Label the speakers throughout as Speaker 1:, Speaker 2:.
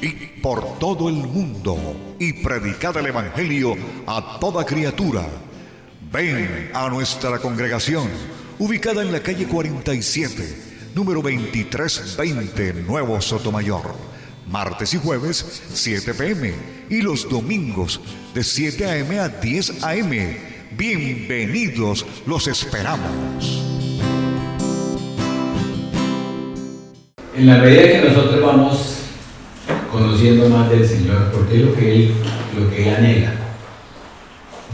Speaker 1: id por todo el mundo y predicad el Evangelio a toda criatura. Ven a nuestra congregación, ubicada en la calle 47, número 2320, Nuevo Sotomayor. Martes y jueves, 7 p.m. y los domingos, de 7 a.m. a 10 a.m. Bienvenidos, los esperamos.
Speaker 2: En la medida que nosotros vamos conociendo más del Señor, porque es lo que Él anhela.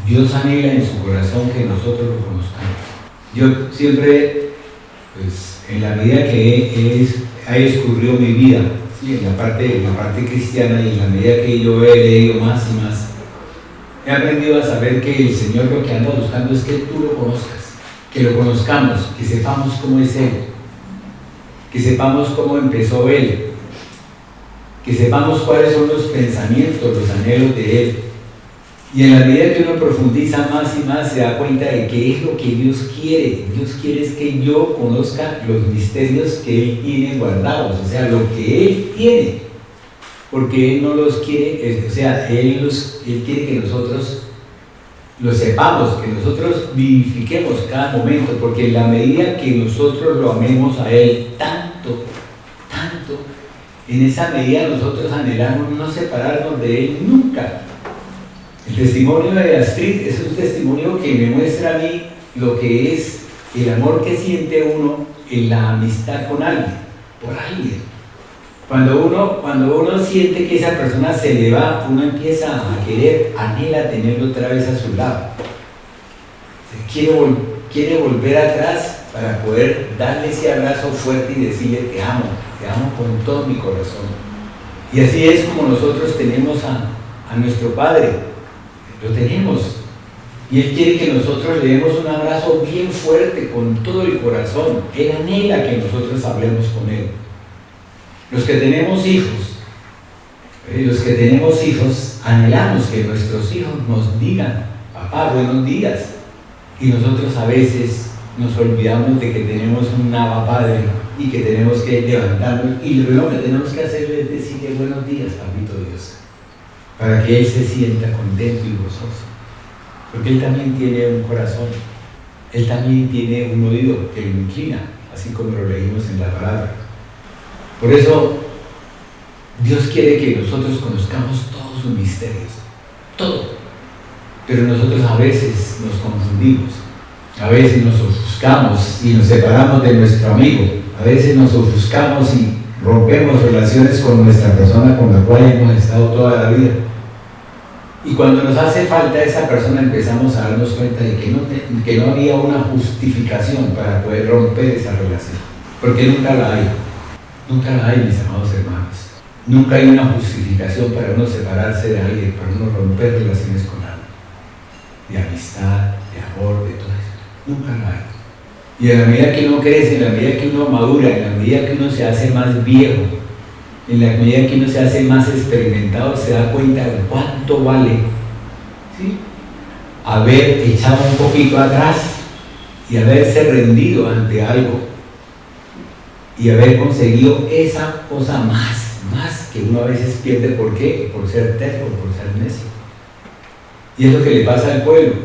Speaker 2: Dios anhela en su corazón que nosotros lo conozcamos. Yo siempre, pues, en la medida que he descubrido mi vida, ¿sí? en la parte cristiana, y en la medida que yo he leído más y más, he aprendido a saber que el Señor lo que anda buscando es que tú lo conozcas, que lo conozcamos, que sepamos cómo es Él, que sepamos cómo empezó Él, que sepamos cuáles son los pensamientos, los anhelos de Él. Y en la medida que uno profundiza más y más, se da cuenta de qué es lo que Dios quiere. Dios quiere es que yo conozca los misterios que Él tiene guardados, o sea, lo que Él tiene. Porque Él no los quiere, o sea, Él quiere que nosotros lo sepamos, que nosotros vivifiquemos cada momento, porque en la medida que nosotros lo amemos a Él tanto, en esa medida nosotros anhelamos no separarnos de Él nunca. El testimonio de Astrid es un testimonio que me muestra a mí lo que es el amor que siente uno en la amistad con alguien, por alguien. Cuando uno siente que esa persona se le va, uno empieza a querer, anhela tenerlo otra vez a su lado. Quiere volver atrás para poder darle ese abrazo fuerte y decirle te amo con todo mi corazón. Y así es como nosotros tenemos a nuestro Padre, lo tenemos. Y Él quiere que nosotros le demos un abrazo bien fuerte con todo el corazón. Él anhela que nosotros hablemos con Él. Los que tenemos hijos, anhelamos que nuestros hijos nos digan, papá, buenos días. Y nosotros a veces nos olvidamos de que tenemos un Abba Padre y que tenemos que levantarnos. Y lo primero que tenemos que hacer es decirle buenos días, papito Dios, para que Él se sienta contento y gozoso. Porque Él también tiene un corazón, Él también tiene un oído que lo inclina, así como lo leímos en la palabra. Por eso, Dios quiere que nosotros conozcamos todos sus misterios, todo. Pero nosotros a veces nos confundimos, a veces nos ofuscamos y nos separamos de nuestro amigo, a veces nos ofuscamos y rompemos relaciones con nuestra persona con la cual hemos estado toda la vida. Y cuando nos hace falta esa persona empezamos a darnos cuenta de que no había una justificación para poder romper esa relación, porque nunca la hay. Nunca la hay, mis amados hermanos. Nunca hay una justificación para uno separarse de alguien, para uno romper relaciones con alguien. De amistad, de amor, de todo eso. Nunca la hay. Y en la medida que uno crece, en la medida que uno madura, en la medida que uno se hace más viejo, en la medida que uno se hace más experimentado, se da cuenta de cuánto vale, ¿sí?, haber echado un poquito atrás y haberse rendido ante algo. Y haber conseguido esa cosa más que uno a veces pierde. ¿Por qué? Por ser terco, por ser necio. Y es lo que le pasa al pueblo,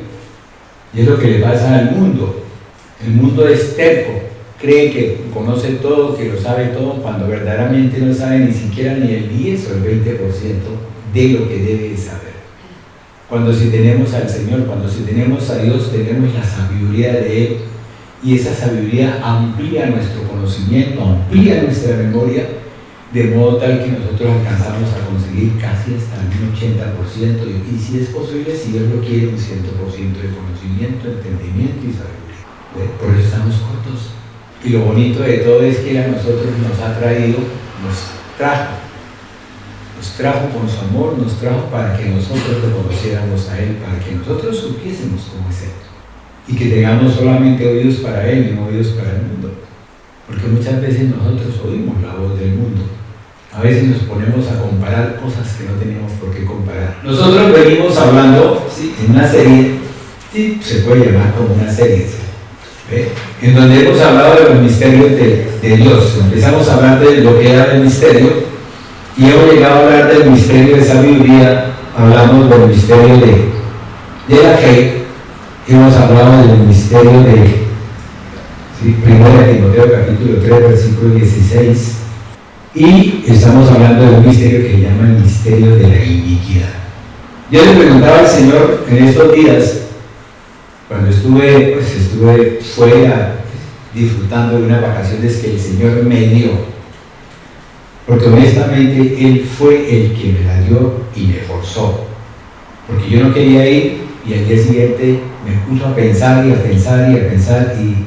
Speaker 2: y es lo que le pasa al mundo. El mundo es terco, cree que conoce todo, que lo sabe todo, cuando verdaderamente no sabe ni siquiera ni el 10 o el 20% de lo que debe saber. Cuando si tenemos al Señor, cuando si tenemos a Dios, tenemos la sabiduría de Él. Y esa sabiduría amplía nuestro conocimiento, amplía nuestra memoria, de modo tal que nosotros alcanzamos a conseguir casi hasta un 80%, y si es posible, si Dios lo quiere, un 100% de conocimiento, entendimiento y sabiduría. Por eso estamos cortos. Y lo bonito de todo es que Él a nosotros nos ha traído, nos trajo con su amor, nos trajo para que nosotros lo conociéramos a Él, para que nosotros supiésemos cómo es Él. Y que tengamos solamente oídos para Él y no oídos para el mundo. Porque muchas veces nosotros oímos la voz del mundo. A veces nos ponemos a comparar cosas que no tenemos por qué comparar. Nosotros venimos hablando, ¿sí?, en una serie, sí, se puede llamar como una serie, ¿sí?, en donde hemos hablado de los misterios de Dios. Empezamos hablando de lo que era el misterio y hemos llegado a hablar del misterio de sabiduría, hablamos del misterio de la fe, hemos hablado del misterio de 1 Timoteo capítulo 3, versículo 16, y estamos hablando de un misterio que se llama el misterio de la iniquidad. Yo le preguntaba al Señor en estos días, cuando estuve fuera disfrutando de unas vacaciones que el Señor me dio, porque honestamente Él fue el que me la dio y me forzó, porque yo no quería ir y al día siguiente me puso a pensar y a pensar y a pensar, y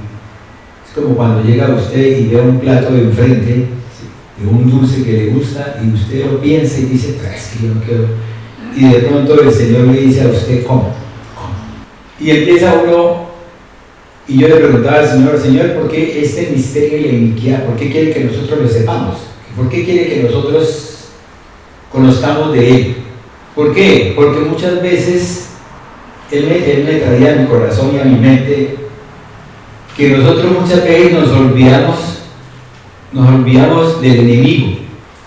Speaker 2: es como cuando llega usted y ve un plato de enfrente de un dulce que le gusta y usted lo piensa y dice, pero es que yo no quiero, y de pronto el Señor le dice a usted, ¿cómo? Y empieza uno, y yo le preguntaba al Señor, Señor, ¿por qué este misterio y la iniquidad? ¿Por qué quiere que nosotros lo sepamos? ¿Por qué quiere que nosotros conozcamos de Él? ¿Por qué? Porque muchas veces Él me traía a mi corazón y a mi mente que nosotros muchas veces nos olvidamos del enemigo,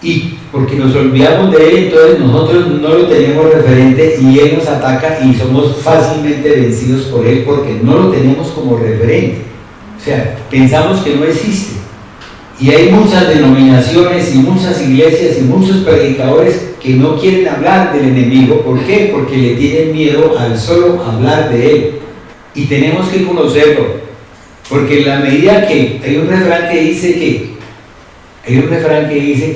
Speaker 2: y porque nos olvidamos de Él, entonces nosotros no lo tenemos referente y Él nos ataca y somos fácilmente vencidos por Él porque no lo tenemos como referente. O sea, pensamos que no existe. Y hay muchas denominaciones y muchas iglesias y muchos predicadores que no quieren hablar del enemigo. ¿Por qué? Porque le tienen miedo al solo hablar de él. Y tenemos que conocerlo. Porque en la medida que hay un refrán que dice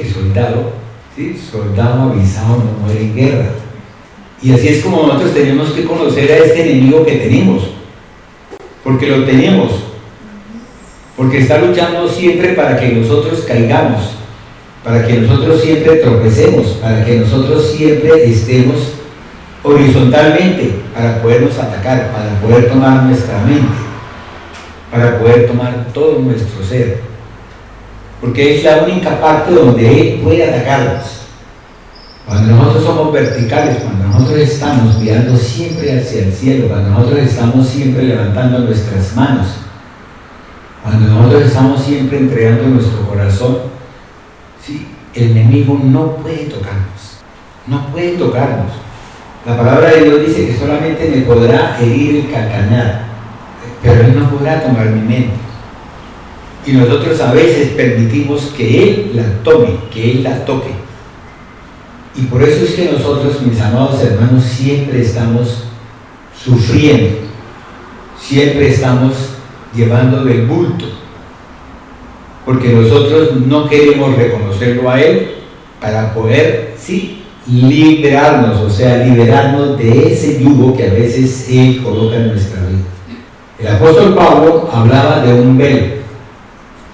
Speaker 2: que soldado, ¿sí? Soldado avisado no muere en guerra. Y así es como nosotros tenemos que conocer a este enemigo que tenemos. Porque lo tenemos. Porque está luchando siempre para que nosotros caigamos, para que nosotros siempre tropecemos, para que nosotros siempre estemos horizontalmente, para podernos atacar, para poder tomar nuestra mente, para poder tomar todo nuestro ser. Porque es la única parte donde Él puede atacarnos. Cuando nosotros somos verticales, cuando nosotros estamos mirando siempre hacia el cielo, cuando nosotros estamos siempre levantando nuestras manos, cuando nosotros estamos siempre entregando nuestro corazón, ¿sí? El enemigo no puede tocarnos, no puede tocarnos. La palabra de Dios dice que solamente me podrá herir el calcañar, pero Él no podrá tomar mi mente. Y nosotros a veces permitimos que Él la tome, que Él la toque. Y por eso es que nosotros, mis amados hermanos, siempre estamos sufriendo, siempre estamos llevando del bulto, porque nosotros no queremos reconocerlo a Él para poder, sí, liberarnos, o sea, liberarnos de ese yugo que a veces Él coloca en nuestra vida. El apóstol Pablo hablaba de un velo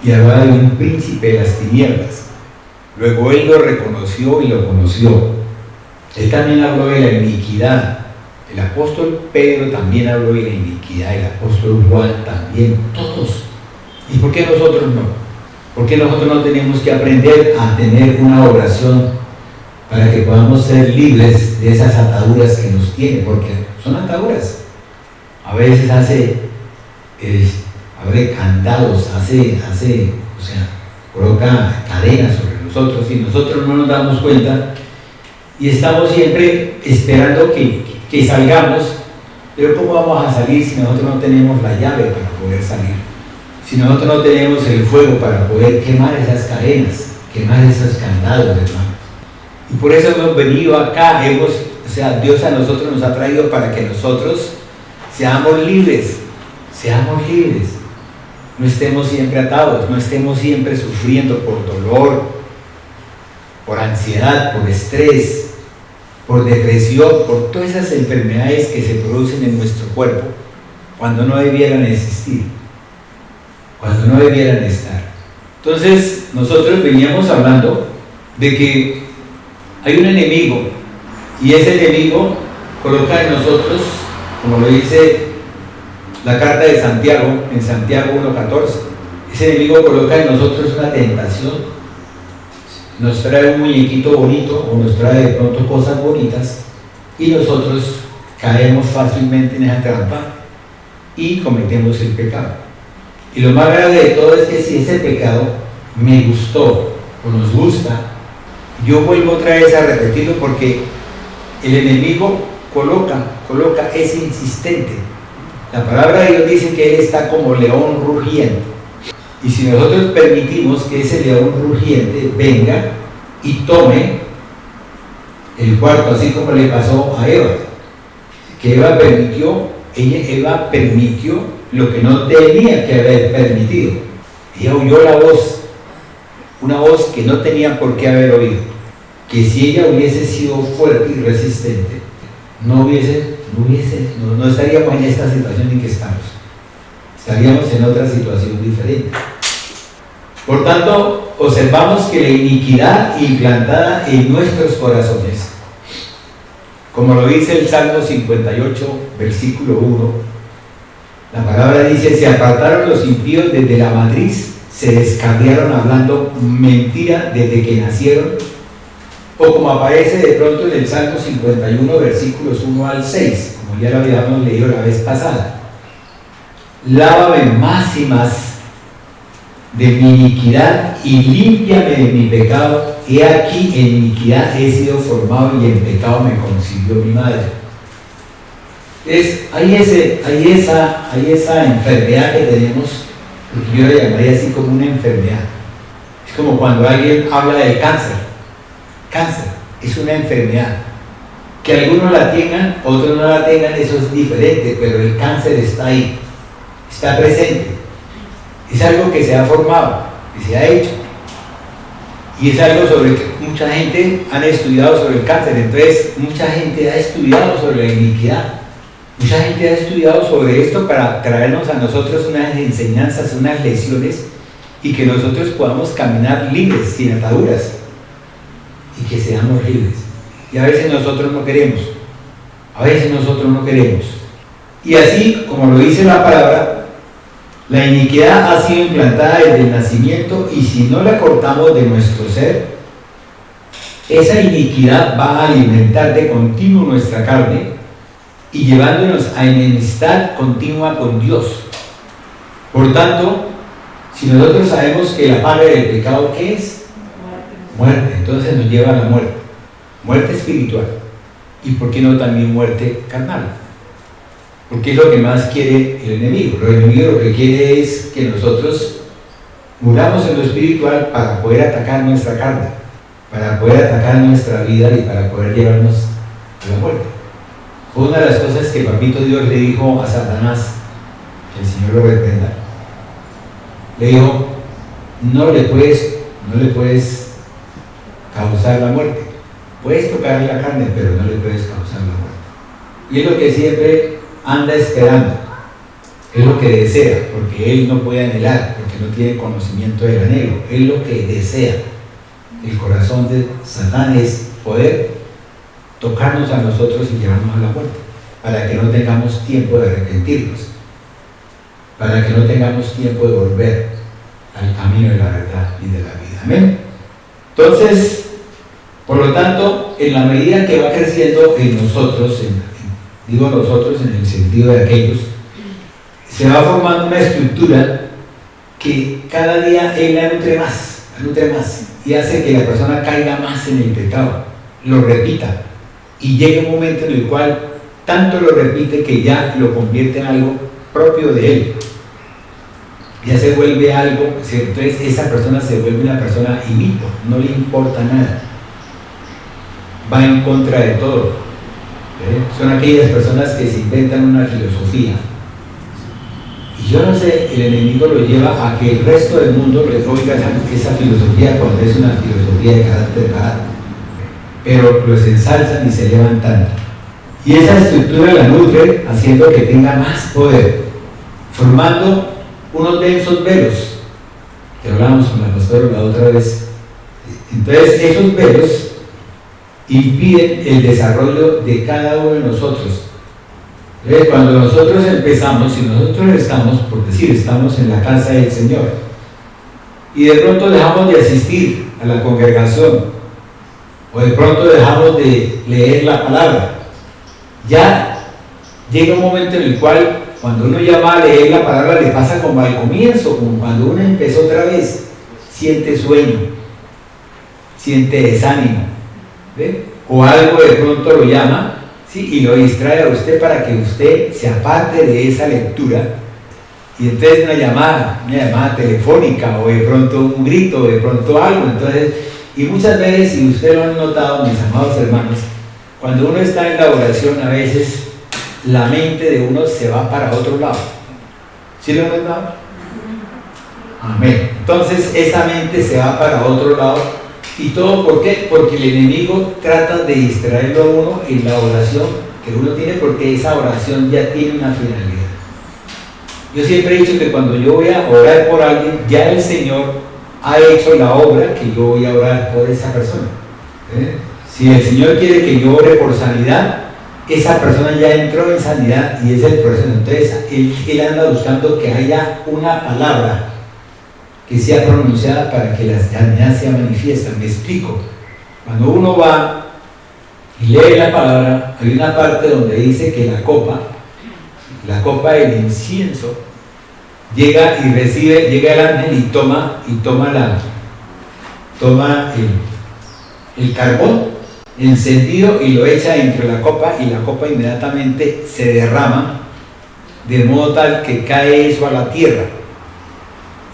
Speaker 2: y hablaba de un príncipe de las tinieblas. Luego Él lo reconoció y lo conoció. Él también habló de la iniquidad. El apóstol Pedro también habló de la iniquidad, el apóstol Juan también, todos. ¿Y por qué nosotros no? ¿Por qué nosotros no tenemos que aprender a tener una oración para que podamos ser libres de esas ataduras que nos tienen? Porque son ataduras. A veces abre candados, o sea, coloca cadenas sobre nosotros y nosotros no nos damos cuenta y estamos siempre esperando que salgamos, pero ¿cómo vamos a salir si nosotros no tenemos la llave para poder salir? Si nosotros no tenemos el fuego para poder quemar esas cadenas, quemar esos candados, hermanos. Y por eso hemos venido acá, Dios a nosotros nos ha traído para que nosotros seamos libres, no estemos siempre atados, no estemos siempre sufriendo por dolor, por ansiedad, por estrés, por depresión, por todas esas enfermedades que se producen en nuestro cuerpo cuando no debieran existir, cuando no debieran estar. Entonces nosotros veníamos hablando de que hay un enemigo y ese enemigo coloca en nosotros, como lo dice la carta de Santiago, en Santiago 1:14, ese enemigo coloca en nosotros una tentación. Nos trae un muñequito bonito o nos trae de pronto cosas bonitas y nosotros caemos fácilmente en esa trampa y cometemos el pecado. Y lo más grave de todo es que si ese pecado me gustó o nos gusta Yo vuelvo otra vez a repetirlo porque el enemigo coloca, es insistente. La palabra de Dios dice que él está como león rugiente. Y si nosotros permitimos que ese león rugiente venga y tome el cuarto, así como le pasó a Eva, que Eva permitió lo que no tenía que haber permitido. Ella oyó la voz, una voz que no tenía por qué haber oído, que si ella hubiese sido fuerte y resistente, no estaríamos en esta situación en que estamos, estaríamos en otra situación diferente. Por tanto, observamos que la iniquidad implantada en nuestros corazones, como lo dice el Salmo 58, versículo 1, la palabra dice: se apartaron los impíos desde la matriz, se descarriaron hablando mentira desde que nacieron. O como aparece de pronto en el Salmo 51, versículos 1 al 6, como ya lo habíamos leído la vez pasada: lávame más y más de mi iniquidad y límpiame de mi pecado. He aquí, en iniquidad he sido formado y en pecado me concibió mi madre. Hay esa enfermedad que tenemos, porque yo la llamaría así como una enfermedad. Es como cuando alguien habla del cáncer. Cáncer es una enfermedad. Que algunos la tengan, otros no la tengan, eso es diferente, pero el cáncer está ahí, está presente. Es algo que se ha formado, que se ha hecho. Y es algo sobre que mucha gente ha estudiado sobre el cáncer. Entonces, mucha gente ha estudiado sobre la iniquidad. Mucha gente ha estudiado sobre esto para traernos a nosotros unas enseñanzas, unas lecciones, y que nosotros podamos caminar libres, sin ataduras, y que seamos libres. Y a veces nosotros no queremos. Y así, como lo dice la palabra, la iniquidad ha sido implantada desde el nacimiento, y si no la cortamos de nuestro ser, esa iniquidad va a alimentar de continuo nuestra carne y llevándonos a enemistad continua con Dios. Por tanto, si nosotros sabemos que la paga del pecado, ¿qué es? Muerte. Entonces nos lleva a la muerte espiritual, y por qué no también muerte carnal, porque es lo que más quiere el enemigo. El enemigo lo que quiere es que nosotros muramos en lo espiritual para poder atacar nuestra carne, para poder atacar nuestra vida y para poder llevarnos a la muerte. Fue una de las cosas que Papito Dios le dijo a Satanás, que el Señor lo reprenda. Le dijo: no le puedes causar la muerte. Puedes tocar la carne, pero no le puedes causar la muerte. Y es lo que siempre anda esperando, es lo que desea, porque él no puede anhelar, porque no tiene conocimiento del anhelo. Es lo que desea. El corazón de Satán es poder tocarnos a nosotros y llevarnos a la muerte, para que no tengamos tiempo de arrepentirnos, para que no tengamos tiempo de volver al camino de la verdad y de la vida. Amén. Entonces, por lo tanto, en la medida que va creciendo en nosotros, digo nosotros en el sentido de aquellos, se va formando una estructura que cada día él la nutre más, y hace que la persona caiga más en el pecado, lo repita, y llega un momento en el cual tanto lo repite que ya lo convierte en algo propio de él. Ya se vuelve algo, entonces esa persona se vuelve una persona inútil, no le importa nada, va en contra de todo. Son aquellas personas que se inventan una filosofía, y yo no sé, el enemigo lo lleva a que el resto del mundo le oiga esa filosofía cuando es una filosofía de carácter barato, pero los ensalzan y se levantan, y esa estructura la nutre haciendo que tenga más poder, formando unos densos velos que hablábamos con la pastora la otra vez. Entonces esos velos impiden el desarrollo de cada uno de nosotros. Entonces, cuando nosotros empezamos, si nosotros estamos, por decir, estamos en la casa del Señor, y de pronto dejamos de asistir a la congregación, o de pronto dejamos de leer la palabra, ya llega un momento en el cual, cuando uno ya va a leer la palabra, le pasa como al comienzo, como cuando uno empezó otra vez, siente sueño, siente desánimo, ¿ve? O algo de pronto lo llama, ¿sí? Y lo distrae a usted para que usted se aparte de esa lectura. Y entonces una llamada telefónica, o de pronto un grito, o de pronto algo. Entonces, y muchas veces, si ustedes lo han notado, mis amados hermanos, cuando uno está en la oración, a veces la mente de uno se va para otro lado. ¿Sí lo han notado? Amén. Entonces esa mente se va para otro lado. ¿Y todo por qué? Porque el enemigo trata de distraerlo a uno en la oración que uno tiene, porque esa oración ya tiene una finalidad. Yo siempre he dicho que cuando yo voy a orar por alguien, ya el Señor ha hecho la obra que yo voy a orar por esa persona. Si el Señor quiere que yo ore por sanidad, esa persona ya entró en sanidad y es el proceso. Entonces él anda buscando que haya una palabra que sea pronunciada para que la sanidad sea manifiesta. Me explico. Cuando uno va y lee la palabra, hay una parte donde dice que la copa del incienso, llega el ángel y toma el carbón encendido y lo echa entre la copa, y la copa inmediatamente se derrama de modo tal que cae eso a la tierra.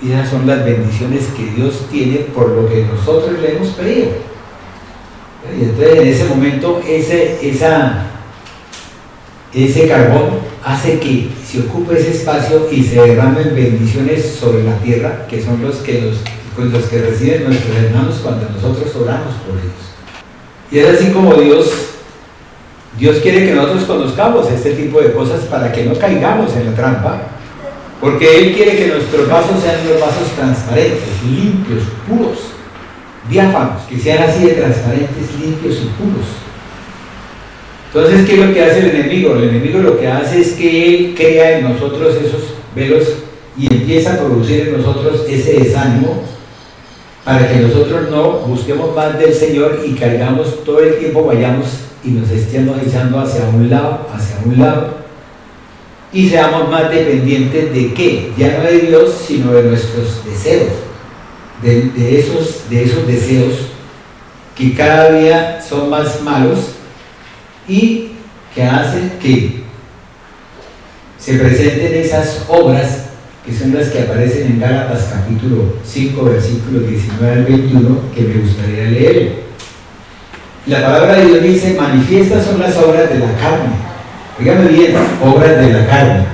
Speaker 2: Y esas son las bendiciones que Dios tiene por lo que nosotros le hemos pedido. Y entonces en ese momento ese carbón hace que se ocupe ese espacio y se derramen bendiciones sobre la tierra, que son los que reciben nuestros hermanos cuando nosotros oramos por ellos. Y es así como Dios quiere que nosotros conozcamos este tipo de cosas para que no caigamos en la trampa, porque Él quiere que nuestros vasos sean los vasos transparentes, limpios, puros, diáfanos, que sean así de transparentes, limpios y puros. Entonces, ¿qué es lo que hace el enemigo? El enemigo lo que hace es que él crea en nosotros esos velos y empieza a producir en nosotros ese desánimo para que nosotros no busquemos más del Señor y caigamos todo el tiempo, vayamos y nos estemos echando hacia un lado, y seamos más dependientes de ¿qué? Ya no de Dios, sino de nuestros deseos, de esos deseos que cada día son más malos y que hacen que se presenten esas obras que son las que aparecen en Gálatas capítulo 5, versículos 19 al 21, que me gustaría leer. La palabra de Dios dice: manifiestas son las obras de la carne. Dígame bien, obras de la carne.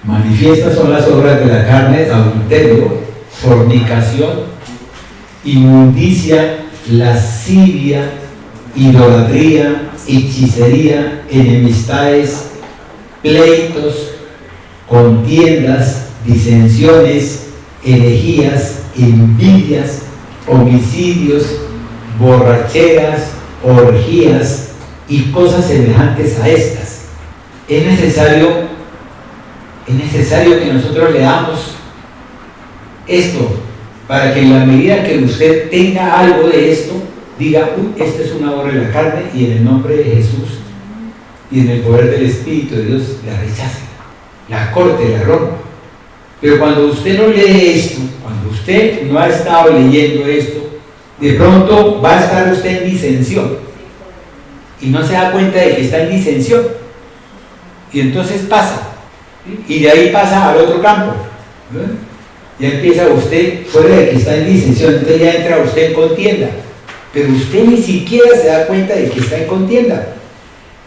Speaker 2: Manifiestas son las obras de la carne: adulterio, fornicación, inmundicia, lascivia, idolatría, hechicería, enemistades, pleitos, contiendas, disensiones, herejías, envidias, homicidios, borracheras, orgías y cosas semejantes a estas. Es necesario que nosotros leamos esto para que en la medida que usted tenga algo de esto, diga: esta es una obra de la carne, y en el nombre de Jesús y en el poder del Espíritu de Dios la rechace, la corte, la rompa. Pero cuando usted no lee esto, cuando usted no ha estado leyendo esto, de pronto va a estar usted en disensión y no se da cuenta de que está en disensión, y entonces pasa, y de ahí pasa al otro campo, ya empieza usted, fuera de que está en disensión, entonces ya entra usted en contienda. Pero usted ni siquiera se da cuenta de que está en contienda.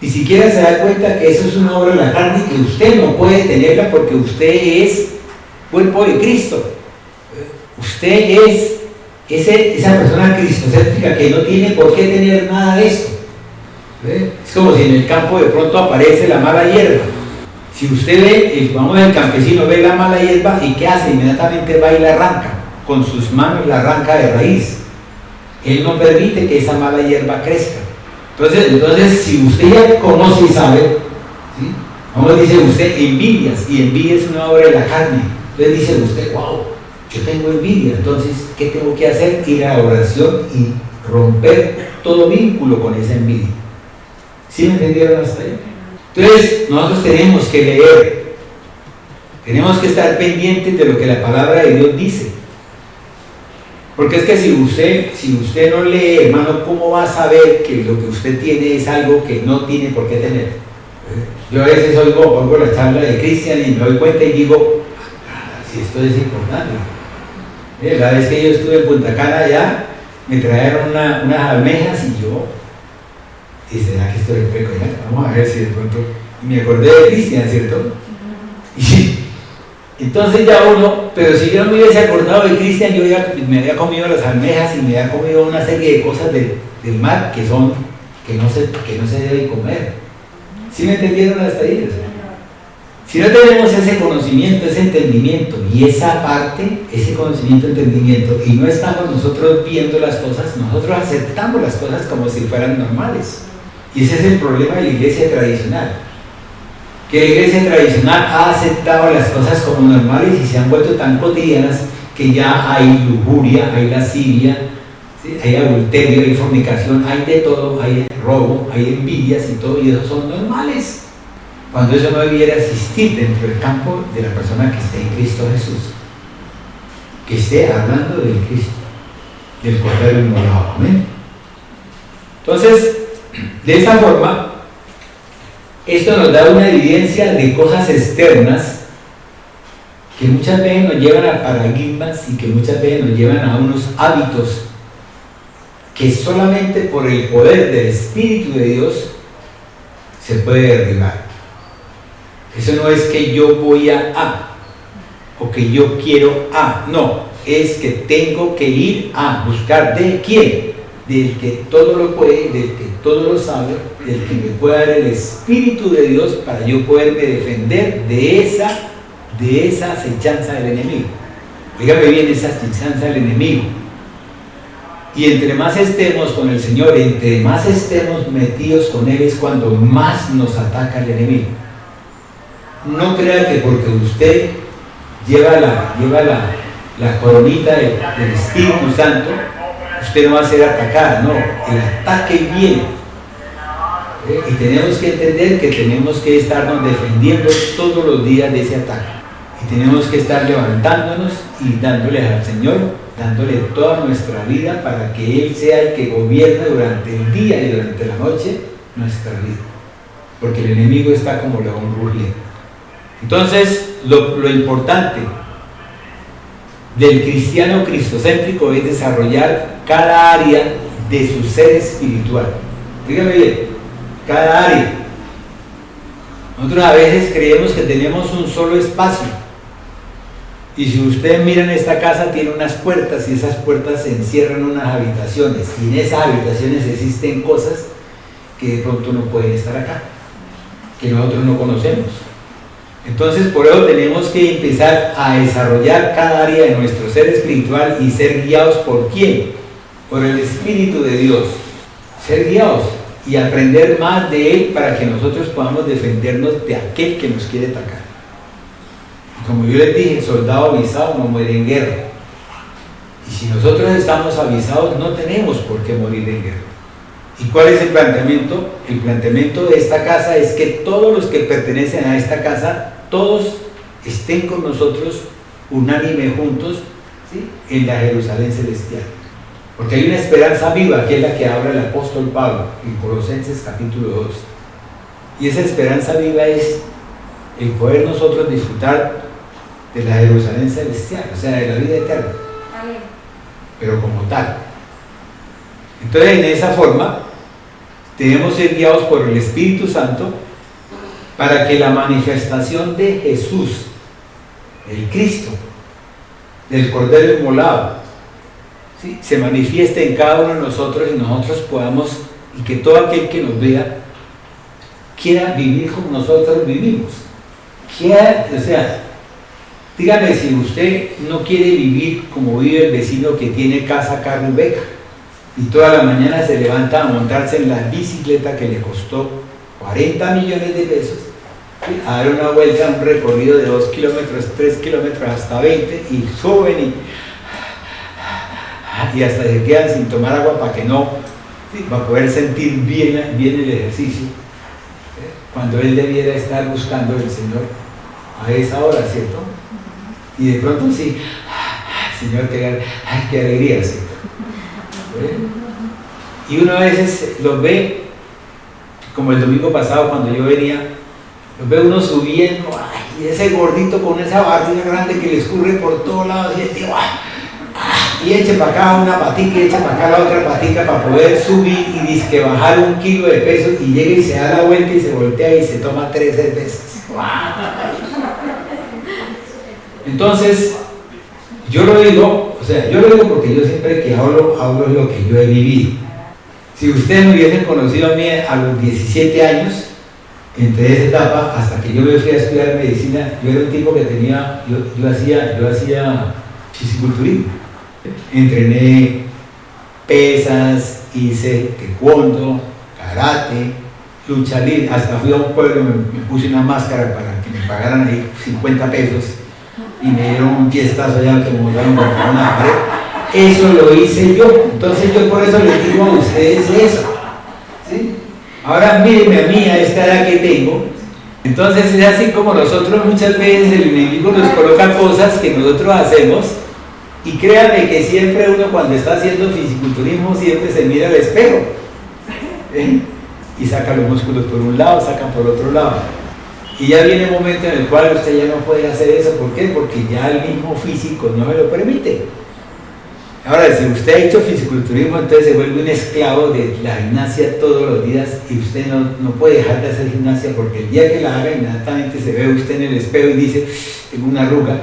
Speaker 2: Ni siquiera se da cuenta que eso es una obra de la carne y que usted no puede tenerla porque usted es cuerpo de Cristo. Usted es esa persona cristocéntrica que no tiene por qué tener nada de esto. Es como si en el campo de pronto aparece la mala hierba. Si usted ve, vamos, el campesino ve la mala hierba, ¿y qué hace? Inmediatamente va y la arranca. Con sus manos la arranca de raíz. Él no permite que esa mala hierba crezca. Entonces si usted ya conoce y sabe, ¿sí? Como dice usted, envidias, y envidia es una obra de la carne. Entonces dice usted: wow, yo tengo envidia. Entonces, ¿qué tengo que hacer? Ir a la oración y romper todo vínculo con esa envidia. ¿Sí me entendieron hasta ahí? Entonces, nosotros tenemos que leer, tenemos que estar pendientes de lo que la palabra de Dios dice. Porque es que si usted no lee, hermano, ¿cómo va a saber que lo que usted tiene es algo que no tiene por qué tener? Yo a veces oigo la charla de Cristian y me doy cuenta y digo, si esto es importante. La vez que yo estuve en Punta Cana ya, me trajeron unas almejas y yo, ¿y será que esto es rico? Vamos a ver si de pronto, me acordé de Cristian, ¿cierto? Y entonces ya uno, pero si yo no me hubiese acordado de Cristian, yo ya me había comido las almejas y me había comido una serie de cosas del mar que no se deben comer. ¿Sí me entendieron hasta ahí? Si no tenemos ese conocimiento, ese entendimiento y esa parte, ese conocimiento, entendimiento, y no estamos nosotros viendo las cosas, nosotros aceptamos las cosas como si fueran normales. Y ese es el problema de la iglesia tradicional. Que la iglesia tradicional ha aceptado las cosas como normales y se han vuelto tan cotidianas que ya hay lujuria, hay lascivia, ¿sí? Hay adulterio, hay fornicación, hay de todo, hay robo, hay envidias y todo, y esos son normales. Cuando eso no debiera existir dentro del campo de la persona que esté en Cristo Jesús, que esté hablando del Cristo, del Cordero Inmolado. Amén. Entonces, de esa forma, esto nos da una evidencia de cosas externas que muchas veces nos llevan a paradigmas y que muchas veces nos llevan a unos hábitos que solamente por el poder del Espíritu de Dios se puede derribar. Eso no es que yo voy a o que yo quiero no, es que tengo que ir a buscar de quién, del que todo lo puede, del que todo lo sabe, del que me pueda dar el Espíritu de Dios para yo poderme defender de esa acechanza del enemigo. Óigame bien, esa acechanza del enemigo. Y entre más estemos con el Señor, entre más estemos metidos con Él, es cuando más nos ataca el enemigo. No crea que porque usted lleva la coronita del Espíritu Santo, usted no va a ser atacada. No, el ataque viene. Y tenemos que entender que tenemos que estarnos defendiendo todos los días de ese ataque. Y tenemos que estar levantándonos y dándole al Señor, dándole toda nuestra vida para que Él sea el que gobierne durante el día y durante la noche nuestra vida. Porque el enemigo está como león rugiente. Entonces, lo importante del cristiano cristocéntrico es desarrollar cada área de su ser espiritual. Dígame bien, cada área. Nosotros a veces creemos que tenemos un solo espacio. Y si ustedes miran esta casa, tiene unas puertas y esas puertas se encierran en unas habitaciones. Y en esas habitaciones existen cosas que de pronto no pueden estar acá, que nosotros no conocemos. Entonces, por eso tenemos que empezar a desarrollar cada área de nuestro ser espiritual y ser guiados ¿por quién? Por el Espíritu de Dios. Ser guiados y aprender más de Él para que nosotros podamos defendernos de aquel que nos quiere atacar. Y como yo les dije, el soldado avisado no muere en guerra. Y si nosotros estamos avisados, no tenemos por qué morir en guerra. ¿Y cuál es el planteamiento? El planteamiento de esta casa es que todos los que pertenecen a esta casa, todos estén con nosotros unánime juntos, ¿sí? En la Jerusalén celestial. Porque hay una esperanza viva, que es la que habla el apóstol Pablo en Colosenses capítulo 2. Y esa esperanza viva es el poder nosotros disfrutar de la Jerusalén celestial, o sea, de la vida eterna. Amén. Pero como tal. Entonces, en esa forma, debemos ser guiados por el Espíritu Santo para que la manifestación de Jesús, el Cristo, del Cordero Inmolado, ¿sí? Se manifieste en cada uno de nosotros y nosotros podamos, y que todo aquel que nos vea quiera vivir como nosotros vivimos. O sea, dígame si usted no quiere vivir como vive el vecino que tiene casa, carro y beca, y toda la mañana se levanta a montarse en la bicicleta que le costó 40 millones de pesos, ¿sí? A dar una vuelta, un recorrido de 2 kilómetros, 3 kilómetros hasta 20, y suben y hasta se quedan sin tomar agua para que no, ¿sí? Para poder sentir bien el ejercicio, cuando él debiera estar buscando al Señor a esa hora, ¿cierto? Y de pronto sí, Señor, qué alegría, ¿sí? Y uno a veces los ve, como el domingo pasado cuando yo venía, los ve uno subiendo, y ese gordito con esa barriga grande que le escurre por todos lados, y eche para acá una patica y eche para acá la otra patica para poder subir y dizque bajar 1 kilo de peso, y llega y se da la vuelta y se voltea y se toma 3 cervezas. Entonces, yo lo digo porque yo siempre que hablo lo que yo he vivido. Si ustedes me hubiesen conocido a mí a los 17 años, entre esa etapa hasta que yo me fui a estudiar medicina, yo era un tipo que tenía, yo hacía fisiculturismo. Entrené pesas, hice taekwondo, karate, lucha libre, hasta fui a un pueblo, me puse una máscara para que me pagaran ahí 50 pesos y me dieron un piestazo allá que me botaron contra una pared. Eso lo hice yo, entonces yo por eso les digo a ustedes eso, ¿sí? Ahora mírenme a mí a esta edad que tengo. Entonces es así como nosotros muchas veces el enemigo nos coloca cosas que nosotros hacemos, y créanme que siempre uno cuando está haciendo fisiculturismo siempre se mira al espejo, y saca los músculos por un lado, sacan por otro lado, y ya viene un momento en el cual usted ya no puede hacer eso. ¿Por qué? Porque ya el mismo físico no me lo permite. Ahora, si usted ha hecho fisiculturismo, entonces se vuelve un esclavo de la gimnasia todos los días, y usted no puede dejar de hacer gimnasia, porque el día que la haga inmediatamente se ve usted en el espejo y dice, tengo una arruga,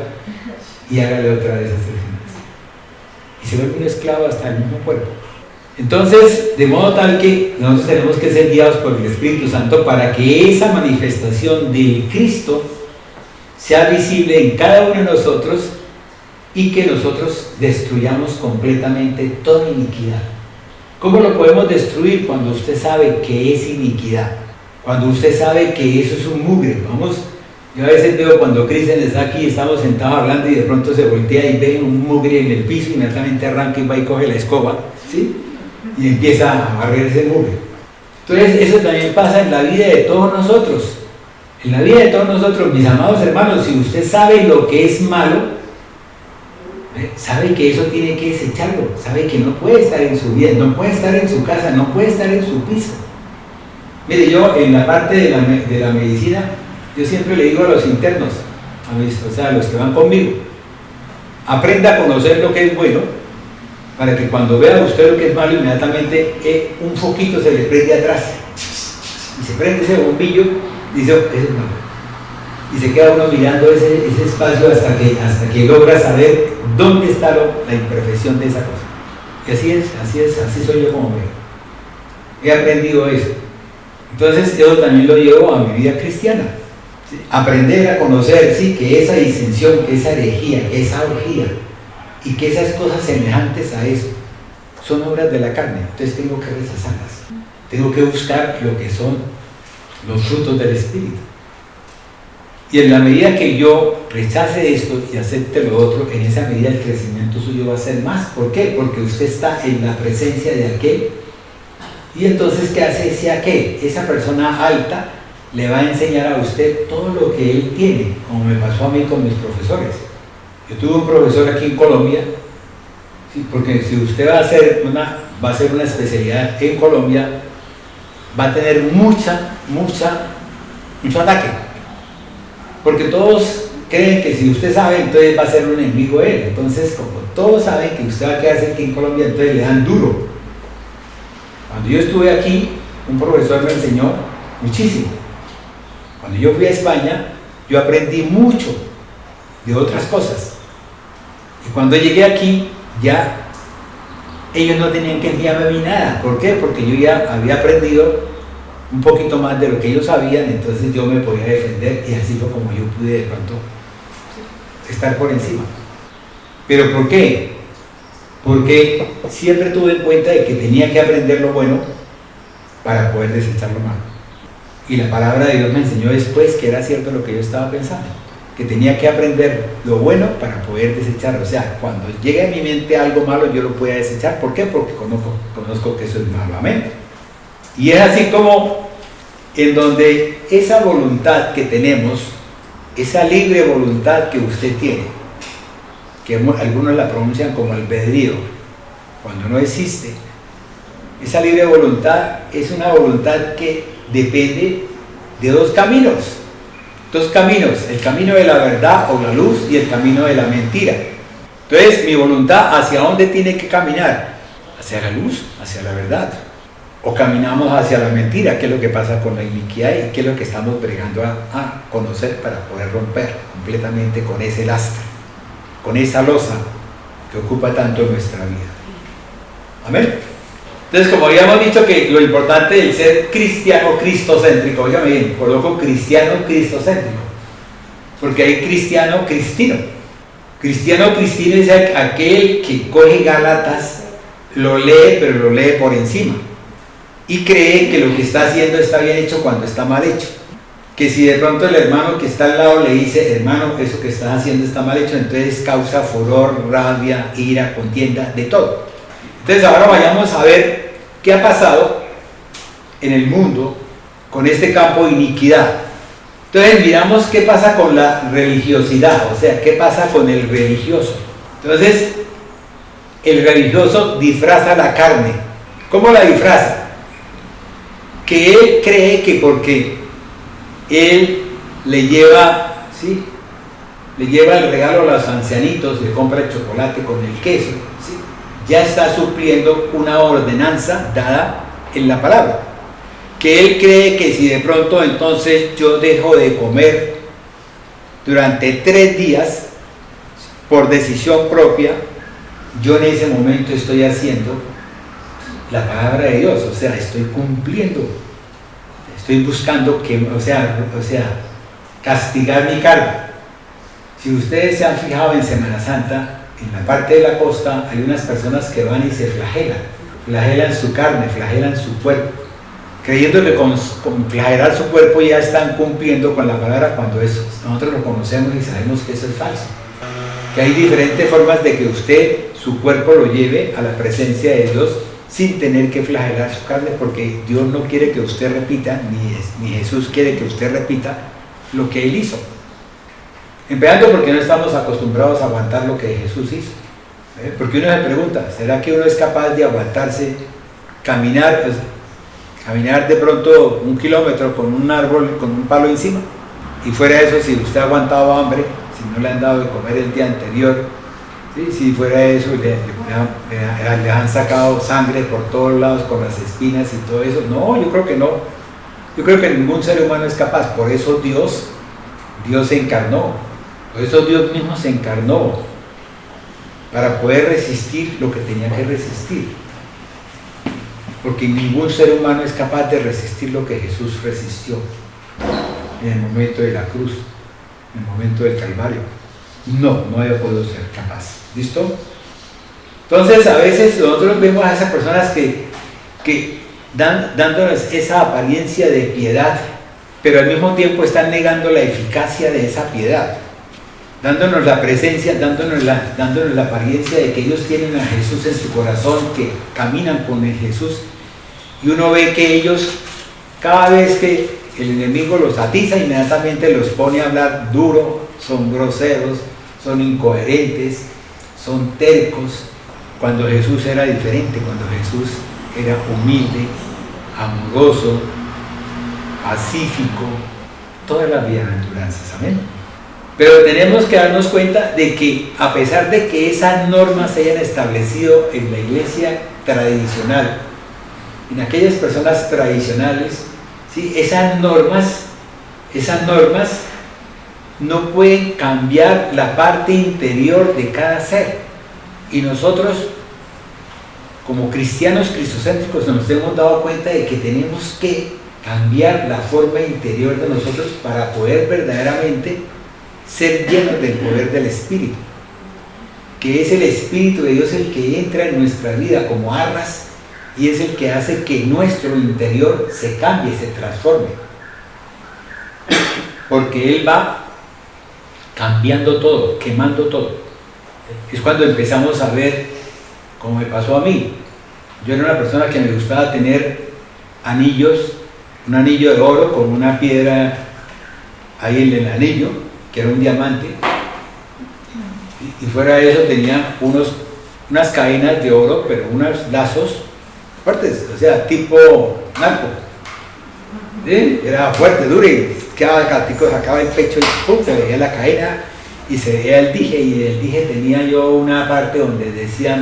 Speaker 2: y hágale otra vez hacer gimnasia. Y se vuelve un esclavo hasta el mismo cuerpo. Entonces, de modo tal que nosotros tenemos que ser guiados por el Espíritu Santo para que esa manifestación del Cristo sea visible en cada uno de nosotros, y que nosotros destruyamos completamente toda iniquidad. ¿Cómo lo podemos destruir? Cuando usted sabe que es iniquidad, cuando usted sabe que eso es un mugre. Yo a veces veo cuando Cristian está aquí y estamos sentados hablando y de pronto se voltea y ve un mugre en el piso, inmediatamente arranca y va y coge la escoba, ¿sí? Y empieza a barrer ese mugre. Entonces eso también pasa en la vida de todos nosotros. En la vida de todos nosotros, mis amados hermanos, si usted sabe lo que es malo, sabe que eso tiene que desecharlo, sabe que no puede estar en su vida, no puede estar en su casa, no puede estar en su piso. Mire, yo en la parte de la medicina, yo siempre le digo a los internos, a los que van conmigo, aprenda a conocer lo que es bueno, para que cuando vea usted lo que es malo, inmediatamente un foquito se le prende atrás, y se prende ese bombillo, y dice, ese es malo. Y se queda uno mirando ese espacio hasta que logra saber dónde está la imperfección de esa cosa. Y así soy yo como veo. He aprendido eso. Entonces yo también lo llevo a mi vida cristiana. ¿Sí? Aprender a conocer, sí, que esa disensión, que esa herejía, que esa orgía y que esas cosas semejantes a eso son obras de la carne. Entonces tengo que rechazarlas. Tengo que buscar lo que son los frutos del Espíritu. Y en la medida que yo rechace esto y acepte lo otro, en esa medida el crecimiento suyo va a ser más. ¿Por qué? Porque usted está en la presencia de aquel. Y entonces, ¿qué hace ese aquel? Esa persona alta le va a enseñar a usted todo lo que él tiene, como me pasó a mí con mis profesores. Yo tuve un profesor aquí en Colombia, ¿sí? Porque si usted va a hacer una especialidad en Colombia, va a tener mucho ataque. Porque todos creen que si usted sabe, entonces va a ser un enemigo de él. Entonces, como todos saben que usted va a quedarse aquí en Colombia, entonces le dan duro. Cuando yo estuve aquí, un profesor me enseñó muchísimo. Cuando yo fui a España, yo aprendí mucho de otras cosas. Y cuando llegué aquí, ya ellos no tenían que enseñarme a mí nada. ¿Por qué? Porque yo ya había aprendido un poquito más de lo que ellos sabían, entonces yo me podía defender, y así fue como yo pude de pronto estar por encima. ¿Pero por qué? Porque siempre tuve en cuenta de que tenía que aprender lo bueno para poder desechar lo malo. Y la palabra de Dios me enseñó después que era cierto lo que yo estaba pensando, que tenía que aprender lo bueno para poder desecharlo. O sea, cuando llegue a mi mente algo malo, yo lo pueda desechar. ¿Por qué? Porque conozco que eso es malo. Amén. Y es así como en donde esa voluntad que tenemos, esa libre voluntad que usted tiene, que algunos la pronuncian como albedrío, cuando no existe. Esa libre voluntad es una voluntad que depende de dos caminos, el camino de la verdad o la luz y el camino de la mentira. Entonces, mi voluntad, ¿hacia dónde tiene que caminar? Hacia la luz, hacia la verdad. O caminamos hacia la mentira, que es lo que pasa con la iniquidad y que es lo que estamos bregando a conocer para poder romper completamente con ese lastre, con esa losa que ocupa tanto nuestra vida. Amén. Entonces, como habíamos dicho que lo importante del ser cristiano cristocéntrico, oígame bien, coloco cristiano cristocéntrico, porque hay cristiano cristino. Cristiano cristino es aquel que coge Gálatas, lo lee, pero lo lee por encima. Y cree que lo que está haciendo está bien hecho cuando está mal hecho. Que si de pronto el hermano que está al lado le dice, hermano, eso que estás haciendo está mal hecho, entonces causa furor, rabia, ira, contienda, de todo. Entonces ahora vayamos a ver qué ha pasado en el mundo con este campo de iniquidad. Entonces miramos qué pasa con la religiosidad, o sea, qué pasa con el religioso. Entonces, el religioso disfraza la carne. ¿Cómo la disfraza? Que él cree que porque él le lleva, ¿sí?, le lleva el regalo a los ancianitos, le compra el chocolate con el queso, ¿sí?, ya está supliendo una ordenanza dada en la palabra. Que él cree que si de pronto entonces yo dejo de comer durante 3 días por decisión propia, yo en ese momento estoy haciendo la palabra de Dios, o sea, estoy cumpliendo, estoy buscando que, o sea, castigar mi carne. Si ustedes se han fijado en Semana Santa, en la parte de la costa hay unas personas que van y se flagelan su carne, flagelan su cuerpo, creyendo que con flagelar su cuerpo ya están cumpliendo con la palabra, cuando eso, nosotros lo conocemos y sabemos que eso es falso. Que hay diferentes formas de que usted, su cuerpo lo lleve a la presencia de Dios sin tener que flagelar su carne, porque Dios no quiere que usted repita, ni Jesús quiere que usted repita lo que Él hizo. Empezando porque no estamos acostumbrados a aguantar lo que Jesús hizo. Porque uno se pregunta, ¿será que uno es capaz de aguantarse, caminar, pues, caminar de pronto 1 kilómetro con un árbol, con un palo encima? Y fuera de eso, si usted ha aguantado hambre, si no le han dado de comer el día anterior, ¿sí?, si fuera de eso le han sacado sangre por todos lados con las espinas y todo eso. No, yo creo que no. Yo creo que ningún ser humano es capaz. Por eso Dios se encarnó. Por eso Dios mismo se encarnó, para poder resistir lo que tenía que resistir. Porque ningún ser humano es capaz de resistir lo que Jesús resistió en el momento de la cruz, en el momento del Calvario. No había podido ser capaz. ¿Listo? Entonces, a veces nosotros vemos a esas personas que dándonos esa apariencia de piedad, pero al mismo tiempo están negando la eficacia de esa piedad, dándonos la presencia, dándonos la apariencia de que ellos tienen a Jesús en su corazón, que caminan con el Jesús, y uno ve que ellos, cada vez que el enemigo los atiza, inmediatamente los pone a hablar duro, son groseros, son incoherentes, son tercos, cuando Jesús era diferente, cuando Jesús era humilde, amoroso, pacífico, todas las bienaventuranzas. Amén. Pero tenemos que darnos cuenta de que, a pesar de que esas normas se hayan establecido en la iglesia tradicional, en aquellas personas tradicionales, ¿sí?, esas normas no pueden cambiar la parte interior de cada ser. Y nosotros, como cristianos cristocéntricos, nos hemos dado cuenta de que tenemos que cambiar la forma interior de nosotros para poder verdaderamente ser llenos del poder del Espíritu, que es el Espíritu de Dios el que entra en nuestra vida como arras y es el que hace que nuestro interior se cambie, se transforme, porque Él va cambiando todo, quemando todo. Es cuando empezamos a ver, como me pasó a mí. Yo era una persona que me gustaba tener anillos, un anillo de oro con una piedra ahí en el anillo, que era un diamante, y fuera de eso tenía unas cadenas de oro, pero unos lazos fuertes, o sea, tipo narco. ¿Sí? Era fuerte, duro, y quedaba catico, sacaba el pecho y ¡pum!, se veía la cadena y se veía el dije, y el dije tenía yo una parte donde decía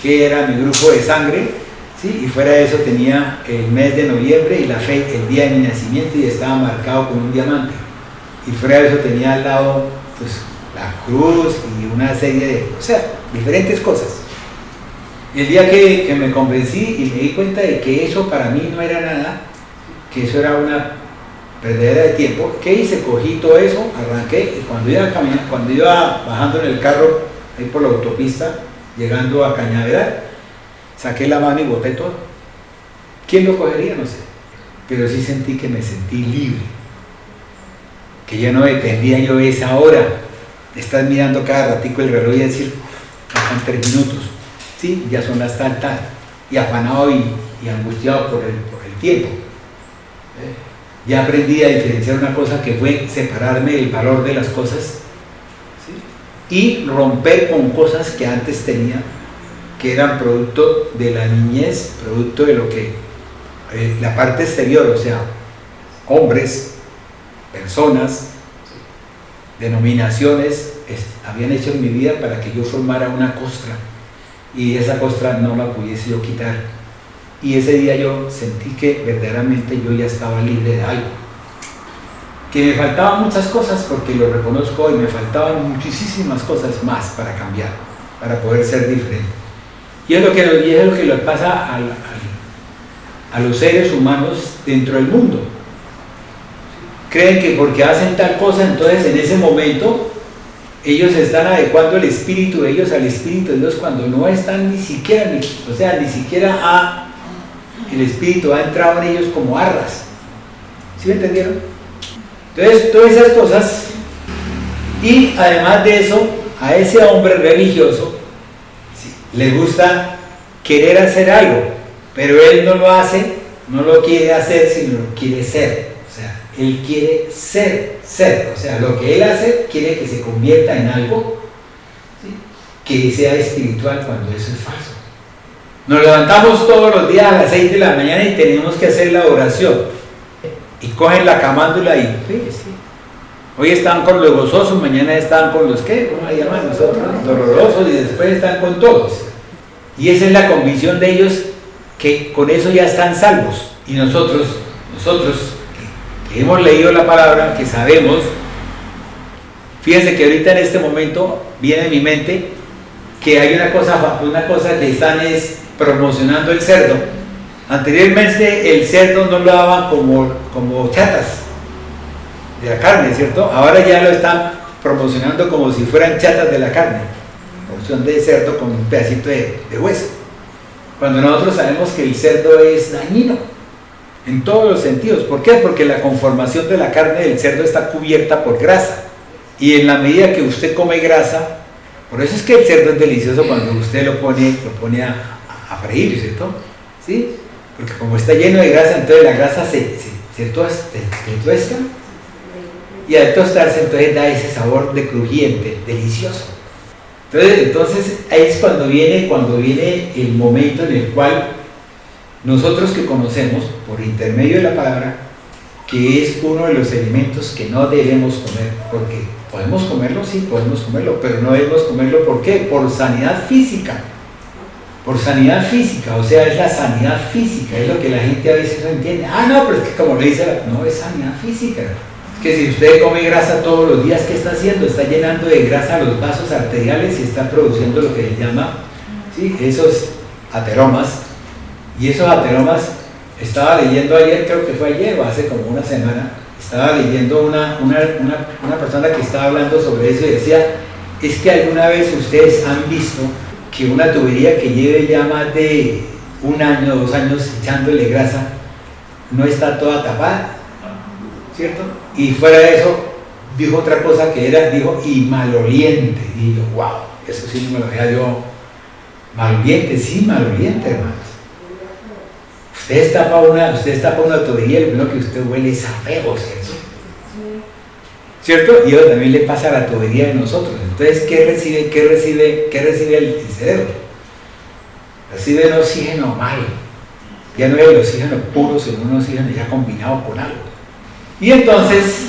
Speaker 2: que era mi grupo de sangre, ¿sí? Y fuera de eso tenía el mes de noviembre y la fe, el día de mi nacimiento, y estaba marcado con un diamante. Y fuera de eso tenía al lado, pues, la cruz y una serie de, o sea, diferentes cosas. Y el día que me convencí y me di cuenta de que eso para mí no era nada, que eso era una perdedera de tiempo, ¿qué hice? Cogí todo eso, arranqué, y cuando iba bajando en el carro, ahí por la autopista, llegando a Cañaveral, saqué la mano y boté todo. ¿Quién lo cogería? No sé. Pero sí sentí que me sentí libre, que ya no dependía yo de esa hora de estar mirando cada ratico el reloj y decir, faltan 3 minutos, sí, ya son las tal, y afanado y angustiado por el tiempo. Ya aprendí a diferenciar una cosa, que fue separarme del valor de las cosas, ¿sí? Y romper con cosas que antes tenía, que eran producto de la niñez, producto de lo que la parte exterior, o sea, hombres, personas, denominaciones habían hecho en mi vida para que yo formara una costra, y esa costra no la pudiese yo quitar. Y ese día yo sentí que verdaderamente yo ya estaba libre de algo, que me faltaban muchas cosas, porque lo reconozco hoy, me faltaban muchísimas cosas más para cambiar, para poder ser diferente. Y es lo que le pasa a los seres humanos dentro del mundo. Creen que porque hacen tal cosa, entonces en ese momento ellos están adecuando el espíritu de ellos al espíritu de Dios, cuando no están ni siquiera el espíritu ha entrado en ellos como arras. ¿Sí me entendieron? Entonces, todas esas cosas, y además de eso, a ese hombre religioso le gusta querer hacer algo, pero él no lo hace, no lo quiere hacer, sino lo quiere ser. O sea, él quiere ser. O sea, lo que él hace quiere que se convierta en algo, ¿sí?, que sea espiritual, cuando eso es falso. Nos levantamos todos los días a las 6 de la mañana y tenemos que hacer la oración. Y cogen la camándula y, sí. Hoy están con los gozosos, mañana están con los que, ¿cómo se llaman nosotros? Dolorosos, y después están con todos. Y esa es la convicción de ellos, que con eso ya están salvos. Y nosotros que hemos leído la palabra, que sabemos, fíjense que ahorita en este momento viene a mi mente que hay una cosa que están promocionando el cerdo. Anteriormente el cerdo no lo daban como chatas de la carne, ¿cierto? Ahora ya lo están promocionando como si fueran chatas de la carne, porción de cerdo con un pedacito de hueso, cuando nosotros sabemos que el cerdo es dañino en todos los sentidos. ¿Por qué? Porque la conformación de la carne del cerdo está cubierta por grasa, y en la medida que usted come grasa, por eso es que el cerdo es delicioso cuando usted lo pone a freír, ¿cierto? ¿Sí? Porque como está lleno de grasa, entonces la grasa se tuesta, y al tostarse entonces da ese sabor de crujiente, delicioso. Entonces ahí es cuando viene el momento en el cual nosotros, que conocemos por intermedio de la palabra que es uno de los alimentos que no debemos comer, porque podemos comerlo, sí, podemos comerlo, pero no debemos comerlo. ¿Por qué? Por sanidad física. Por sanidad física, o sea, es la sanidad física, es lo que la gente a veces no entiende. Ah, no, pero es que como le dice, no es sanidad física. Es que si usted come grasa todos los días, ¿qué está haciendo? Está llenando de grasa los vasos arteriales y está produciendo lo que se llama, ¿sí?, esos ateromas. Y esos ateromas, estaba leyendo ayer, creo que fue ayer o hace como una semana, estaba leyendo una persona que estaba hablando sobre eso y decía, es que alguna vez ustedes han visto que una tubería que lleve ya más de 1 año, 2 años echándole grasa, no está toda tapada, ¿cierto? Y fuera de eso, dijo otra cosa que era, dijo, y maloliente. Y yo, wow, eso sí no me lo veía yo. Maloliente, sí, maloliente, hermanos. Usted tapa una tubería, lo primero que usted huele es a feo, ¿cierto? ¿Cierto? Y eso también le pasa a la tubería de nosotros. Entonces Entonces, ¿qué recibe el cerebro? Recibe el oxígeno malo. Ya no es el oxígeno puro, sino un oxígeno ya combinado con algo. Y entonces,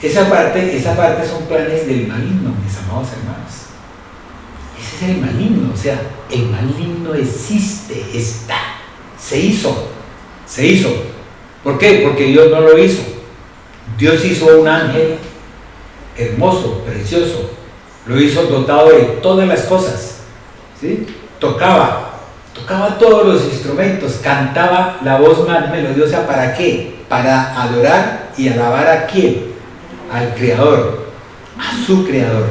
Speaker 2: esa parte son planes del maligno, mis amados hermanos. Ese es el maligno, o sea, el maligno existe, está, se hizo. ¿Por qué? Porque Dios no lo hizo. Dios hizo un ángel hermoso, precioso, lo hizo dotado de todas las cosas, ¿sí? Tocaba todos los instrumentos, cantaba la voz más melodiosa. ¿Para qué? Para adorar y alabar ¿a quién? Al Creador, a su Creador.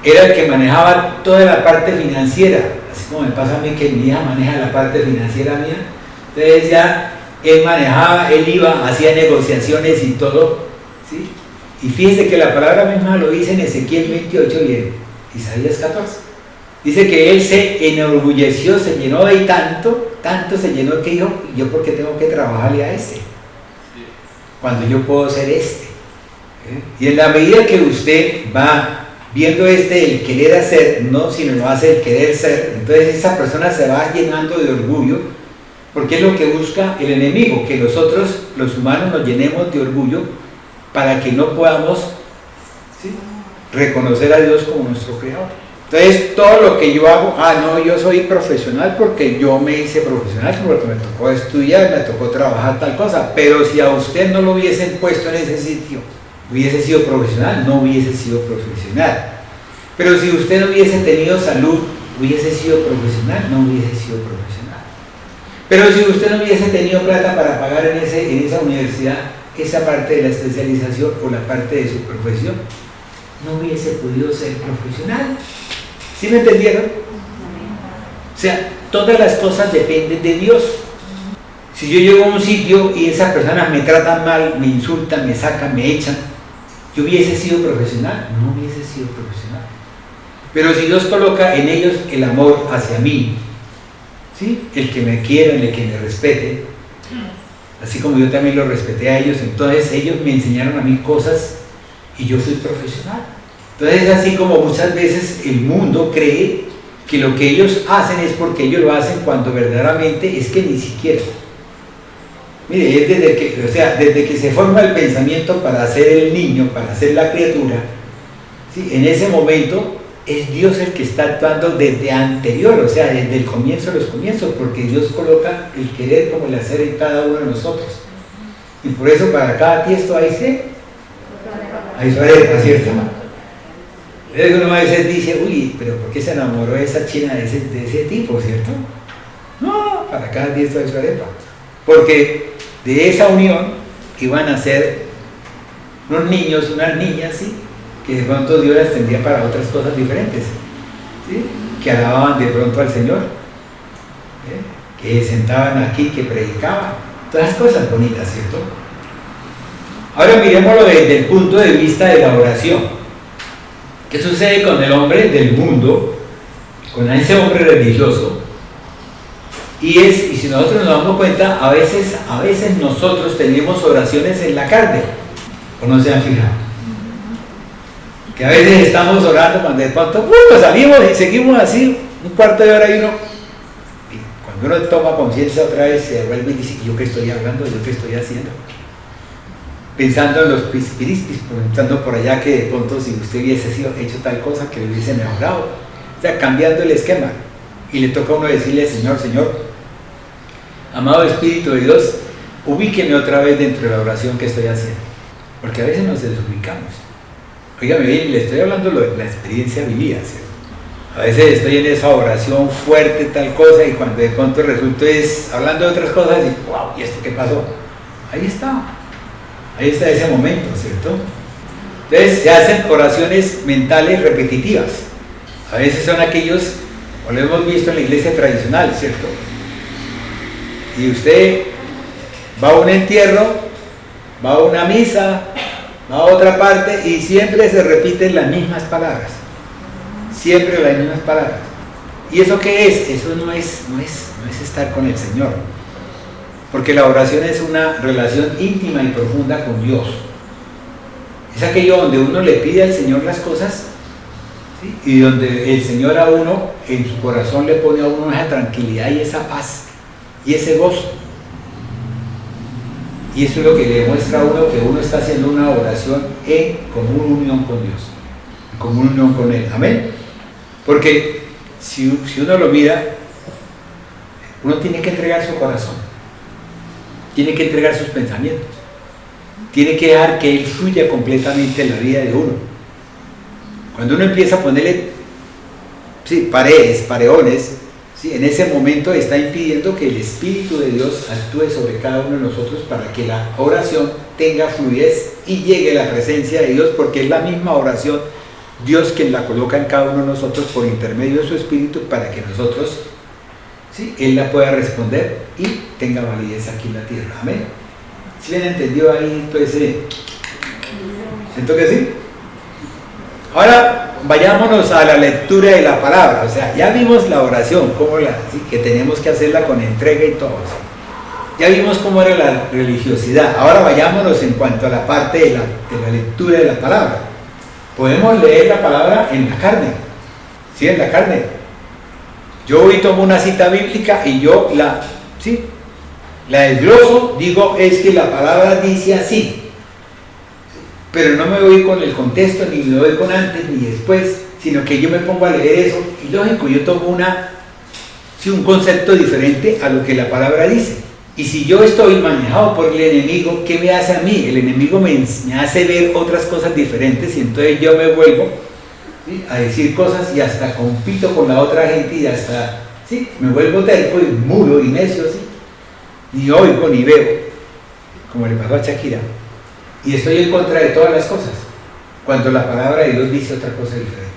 Speaker 2: Era el que manejaba toda la parte financiera, así como me pasa a mí que mi hija maneja la parte financiera mía. Entonces ya él manejaba, él iba, hacía negociaciones y todo, ¿sí? Y fíjense que la palabra misma lo dice en Ezequiel 28 y en Isaías 14. Dice que él se enorgulleció, se llenó de tanto se llenó que dijo, ¿yo por qué tengo que trabajarle a este? Cuando yo puedo ser este. Y en la medida que usted va viendo el querer hacer, no, sino lo hace el querer ser, entonces esa persona se va llenando de orgullo, porque es lo que busca el enemigo, que nosotros, los humanos, nos llenemos de orgullo para que no podamos, ¿sí?, reconocer a Dios como nuestro Creador. Entonces, todo lo que yo hago, no, yo soy profesional porque yo me hice profesional, porque me tocó estudiar, me tocó trabajar tal cosa, pero si a usted no lo hubiesen puesto en ese sitio, hubiese sido profesional, no hubiese sido profesional. Pero si usted no hubiese tenido salud, hubiese sido profesional, no hubiese sido profesional. Pero si usted no hubiese tenido plata para pagar en esa universidad, esa parte de la especialización o la parte de su profesión, no hubiese podido ser profesional. ¿Sí me entendieron? O sea, todas las cosas dependen de Dios. Si yo llego a un sitio y esas personas me tratan mal, me insultan, me sacan, me echan, ¿yo hubiese sido profesional? No hubiese sido profesional. Pero si Dios coloca en ellos el amor hacia mí, ¿sí?, el que me quieran, el que me respete, así como yo también los respeté a ellos, entonces ellos me enseñaron a mí cosas y yo fui profesional. Entonces es así como muchas veces el mundo cree que lo que ellos hacen es porque ellos lo hacen, cuando verdaderamente es que ni siquiera. Mire, es desde que se forma el pensamiento para ser el niño, para ser la criatura, ¿sí?, en ese momento es Dios el que está actuando desde anterior, o sea, desde el comienzo de los comienzos, porque Dios coloca el querer como el hacer en cada uno de nosotros. Y por eso para cada tiesto hay su arepa, ¿cierto? Luego uno a veces dice, uy, pero ¿por qué se enamoró de esa china de ese tipo, cierto? No, para cada tiesto hay su arepa. Porque de esa unión iban a ser unos niños, unas niñas, ¿sí?, que de pronto Dios las tendría para otras cosas diferentes, ¿sí?, que alababan de pronto al Señor, que sentaban aquí, que predicaban, todas las cosas bonitas, ¿cierto? Ahora miremoslo desde el punto de vista de la oración. ¿Qué sucede con el hombre del mundo, con ese hombre religioso? Y si nosotros nos damos cuenta, a veces nosotros tenemos oraciones en la carne, ¿o no se han fijado? Que a veces estamos orando cuando de pronto salimos y seguimos así un cuarto de hora y cuando uno toma conciencia otra vez se vuelve y dice, ¿yo qué estoy hablando? ¿Yo qué estoy haciendo? Pensando en los pispirispis, pensando por allá que de pronto si usted hubiese hecho tal cosa que le hubiese mejorado, o sea, cambiando el esquema. Y le toca a uno decirle, Señor, amado Espíritu de Dios, ubíqueme otra vez dentro de la oración que estoy haciendo, porque a veces nos desubicamos. Óigame bien, le estoy hablando de la experiencia vivida, ¿cierto? A veces estoy en esa oración fuerte, tal cosa, y cuando de pronto resulta hablando de otras cosas, y wow, ¿y esto qué pasó? Ahí está ese momento, ¿cierto? Entonces se hacen oraciones mentales repetitivas. A veces son aquellos, o lo hemos visto en la iglesia tradicional, ¿cierto? Y usted va a un entierro, va a una misa, va a otra parte, y siempre se repiten las mismas palabras. Siempre las mismas palabras. ¿Y eso qué es? Eso no es estar con el Señor. Porque la oración es una relación íntima y profunda con Dios. Es aquello donde uno le pide al Señor las cosas ¿sí? Y donde el Señor a uno, en su corazón le pone a uno esa tranquilidad y esa paz y ese gozo. Y eso es lo que le demuestra a uno que uno está haciendo una oración en común unión con Dios, en común unión con Él. Amén. Porque si uno lo mira, uno tiene que entregar su corazón, tiene que entregar sus pensamientos, tiene que dejar que Él fluya completamente en la vida de uno. Cuando uno empieza a ponerle paredes, pareones, ¿sí? En ese momento está impidiendo que el Espíritu de Dios actúe sobre cada uno de nosotros para que la oración tenga fluidez y llegue a la presencia de Dios, porque es la misma oración Dios quien la coloca en cada uno de nosotros por intermedio de su Espíritu para que nosotros, ¿sí? Él la pueda responder y tenga validez aquí en la tierra. Amén. ¿Sí bien entendió ahí? Pues siento que sí. Ahora vayámonos a la lectura de la palabra. O sea, ya vimos la oración, ¿sí? Que tenemos que hacerla con entrega y todo eso. Ya vimos cómo era la religiosidad. Ahora vayámonos en cuanto a la parte de la lectura de la palabra. Podemos leer la palabra en la carne. ¿Sí? En la carne. Yo hoy tomo una cita bíblica y yo la desgloso, digo, es que la palabra dice así. Pero no me voy con el contexto, ni me voy con antes ni después, sino que yo me pongo a leer eso y lógico, yo tomo un concepto diferente a lo que la palabra dice. Y si yo estoy manejado por el enemigo, ¿qué me hace a mí? El enemigo me hace ver otras cosas diferentes y entonces yo me vuelvo, ¿sí? A decir cosas y hasta compito con la otra gente y hasta, ¿sí? Me vuelvo terco y mudo y necio, ¿sí? Ni oigo ni veo, como le pasó a Shakira. Y estoy en contra de todas las cosas, cuando la palabra de Dios dice otra cosa diferente.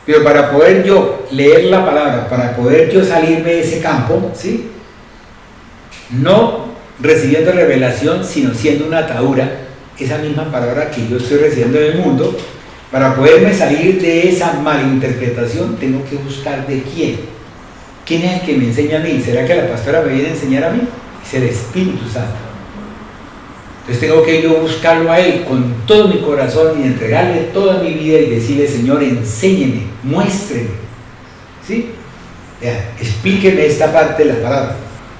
Speaker 2: Pero para poder yo leer la palabra, para poder yo salirme de ese campo, ¿sí? No recibiendo revelación, sino siendo una atadura, esa misma palabra que yo estoy recibiendo en el mundo, para poderme salir de esa malinterpretación, tengo que buscar de quién. ¿Quién es el que me enseña a mí? ¿Será que la pastora me viene a enseñar a mí? Es el Espíritu Santo. Entonces tengo que yo buscarlo a Él con todo mi corazón y entregarle toda mi vida y decirle, Señor, enséñeme, muéstreme, ¿sí? Explíqueme esta parte de la palabra.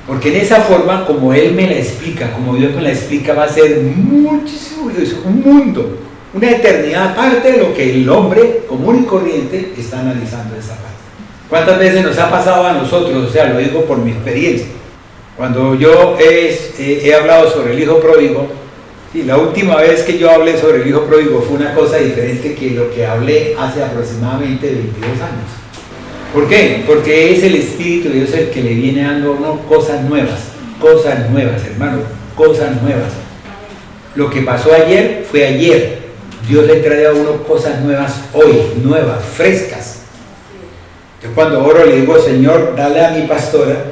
Speaker 2: Porque en esa forma, como Él me la explica, como Dios me la explica, va a ser muchísimo, es un mundo, una eternidad aparte de lo que el hombre común y corriente está analizando esa parte. ¿Cuántas veces nos ha pasado a nosotros? O sea, lo digo por mi experiencia. Cuando yo he hablado sobre el hijo pródigo, sí, la última vez que yo hablé sobre el hijo pródigo fue una cosa diferente que lo que hablé hace aproximadamente 22 años. ¿Por qué? Porque es el Espíritu de Dios el que le viene dando a uno cosas nuevas, hermano, cosas nuevas. Lo que pasó ayer fue ayer. Dios le trae a uno cosas nuevas hoy, nuevas, frescas. Yo cuando oro le digo, Señor, dale a mi pastora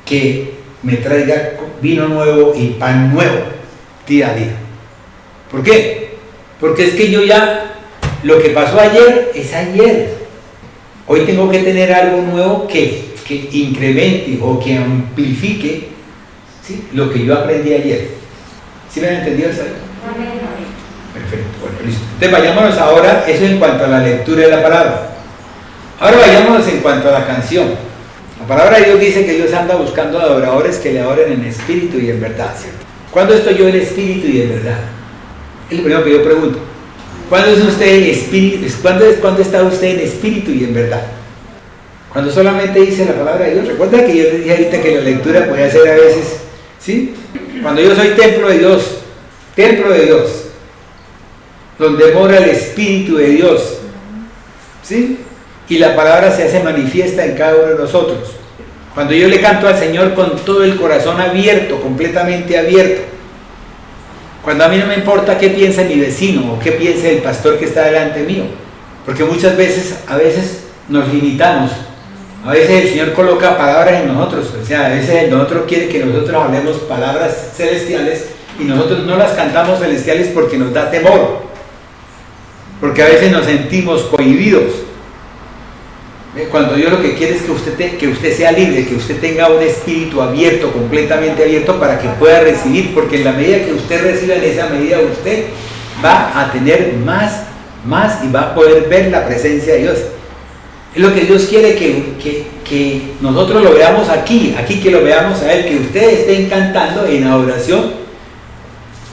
Speaker 2: que me traiga vino nuevo y pan nuevo día a día. ¿Por qué? Porque es que yo ya, lo que pasó ayer es ayer. Hoy tengo que tener algo nuevo que incremente o que amplifique, ¿sí? Lo que yo aprendí ayer. ¿Sí me han entendido eso? Perfecto, bueno, listo. Entonces vayámonos ahora, eso en cuanto a la lectura de la palabra. Ahora vayámonos en cuanto a la canción. La palabra de Dios dice que Dios anda buscando adoradores que le adoren en espíritu y en verdad, ¿cierto? ¿Cuándo estoy yo en espíritu y en verdad? Es lo primero que yo pregunto. ¿Cuándo es usted en espíritu? ¿Cuándo está usted en espíritu y en verdad? Cuando solamente dice la palabra de Dios. Recuerda que yo les dije ahorita que la lectura puede ser a veces, ¿sí? Cuando yo soy templo de Dios, donde mora el Espíritu de Dios, ¿sí? Y la palabra se hace manifiesta en cada uno de nosotros. Cuando yo le canto al Señor con todo el corazón abierto, completamente abierto. Cuando a mí no me importa qué piensa mi vecino o qué piensa el pastor que está delante mío. Porque muchas veces, a veces nos limitamos. A veces el Señor coloca palabras en nosotros. O sea, a veces nosotros quiere que nosotros hablemos palabras celestiales y nosotros no las cantamos celestiales porque nos da temor. Porque a veces nos sentimos cohibidos. Cuando Dios lo que quiere es que usted sea libre, que usted tenga un espíritu abierto, completamente abierto para que pueda recibir, porque en la medida que usted reciba, en esa medida usted va a tener más más y va a poder ver la presencia de Dios. Es lo que Dios quiere que nosotros lo veamos aquí que lo veamos a Él, que ustedes estén cantando en adoración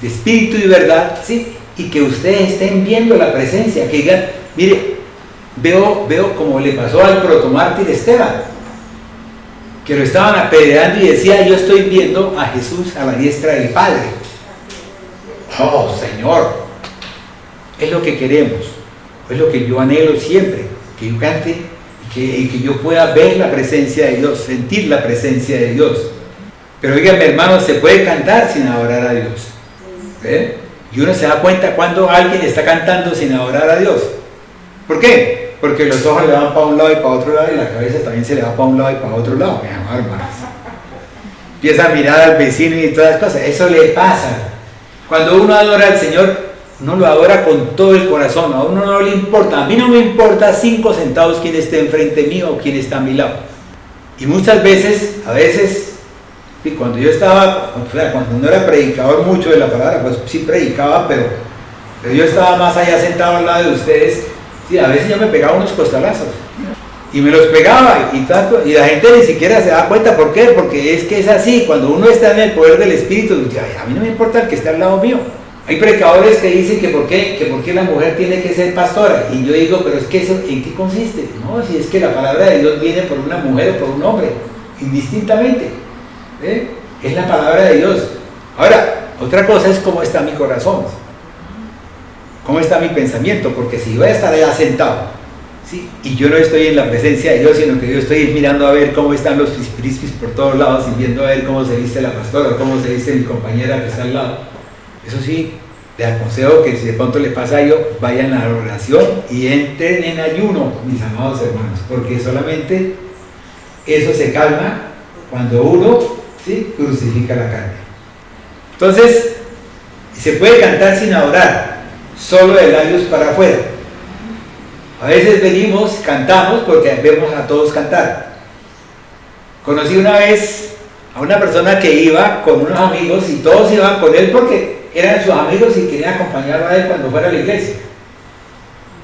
Speaker 2: de espíritu y verdad, ¿sí? Y que ustedes estén viendo la presencia, que digan, mire, veo como le pasó al protomártir Esteban, que lo estaban apedreando y decía, yo estoy viendo a Jesús a la diestra del Padre. Oh, Señor, es lo que queremos, es lo que yo anhelo siempre, que yo cante y que yo pueda ver la presencia de Dios, sentir la presencia de Dios. Pero díganme, hermanos, se puede cantar sin adorar a Dios. ¿Eh? Y uno se da cuenta cuando alguien está cantando sin adorar a Dios. ¿Por qué? Porque los ojos le van para un lado y para otro lado y la cabeza también se le va para un lado y para otro lado, mi amor, hermanos. Empieza a mirar al vecino y todas las cosas. Eso le pasa. Cuando uno adora al Señor, uno lo adora con todo el corazón. A uno no le importa. A mí no me importa 5 centavos quién esté enfrente mío o quién está a mi lado. Y muchas veces, y cuando yo estaba, cuando no era predicador mucho de la palabra, pues sí predicaba, pero yo estaba más allá sentado al lado de ustedes, sí, a veces yo me pegaba unos costalazos, y me los pegaba, y la gente ni siquiera se da cuenta. ¿Por qué? Porque es que es así, cuando uno está en el poder del Espíritu, a mí no me importa el que esté al lado mío. Hay predicadores que dicen que por qué la mujer tiene que ser pastora, y yo digo, pero es que eso, ¿en qué consiste? No, si es que la palabra de Dios viene por una mujer o por un hombre, indistintamente. Es la palabra de Dios. Ahora, otra cosa es cómo está mi corazón, cómo está mi pensamiento, porque si yo voy a estar allá sentado, ¿sí? Y yo no estoy en la presencia de Dios, sino que yo estoy mirando a ver cómo están los pispirispis por todos lados y viendo a ver cómo se viste la pastora, cómo se viste mi compañera que está al lado. Eso sí, les aconsejo que si de pronto les pasa a ellos, vayan a la oración y entren en ayuno, mis amados hermanos, porque solamente eso se calma cuando uno, ¿sí?, crucifica la carne. Entonces, se puede cantar sin adorar, solo de labios para afuera. A veces venimos, cantamos porque vemos a todos cantar. Conocí una vez a una persona que iba con unos amigos y todos iban con él porque eran sus amigos y querían acompañarlo a él cuando fuera a la iglesia.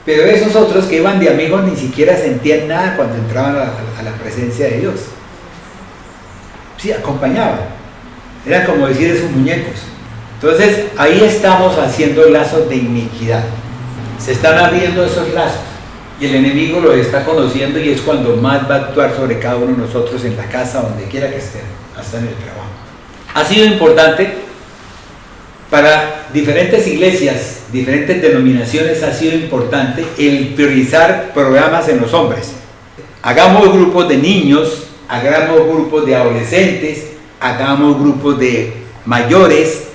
Speaker 2: Pero esos otros que iban de amigos ni siquiera sentían nada cuando entraban a la presencia de Dios. Sí, acompañaban. Eran como decir esos muñecos. Entonces, ahí estamos haciendo lazos de iniquidad. Se están abriendo esos lazos. Y el enemigo lo está conociendo y es cuando más va a actuar sobre cada uno de nosotros en la casa, donde quiera que estén, hasta en el trabajo. Ha sido importante para diferentes iglesias, diferentes denominaciones, ha sido importante el priorizar programas en los hombres. Hagamos grupos de niños, hagamos grupos de adolescentes, hagamos grupos de mayores,